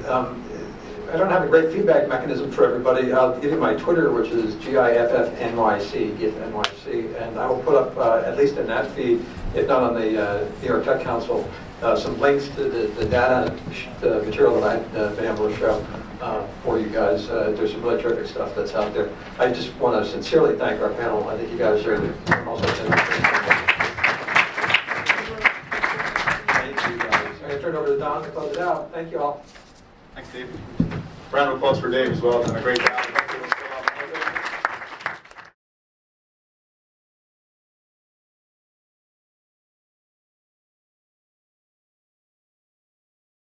I don't have a great feedback mechanism for everybody. I'll give you my Twitter, which is GIFFNYC, GIFNYC, and I will put up, at least in that feed, if not on the New York Tech Council, some links to the data, the material that I've been able to show for you guys. There's some really terrific stuff that's out there. I just want to sincerely thank our panel. I think you guys are also Thank you guys. I'm going to turn it over to Don to close it out. Thank you all. Thanks, Dave. Round of applause for Dave as well. Done a great job.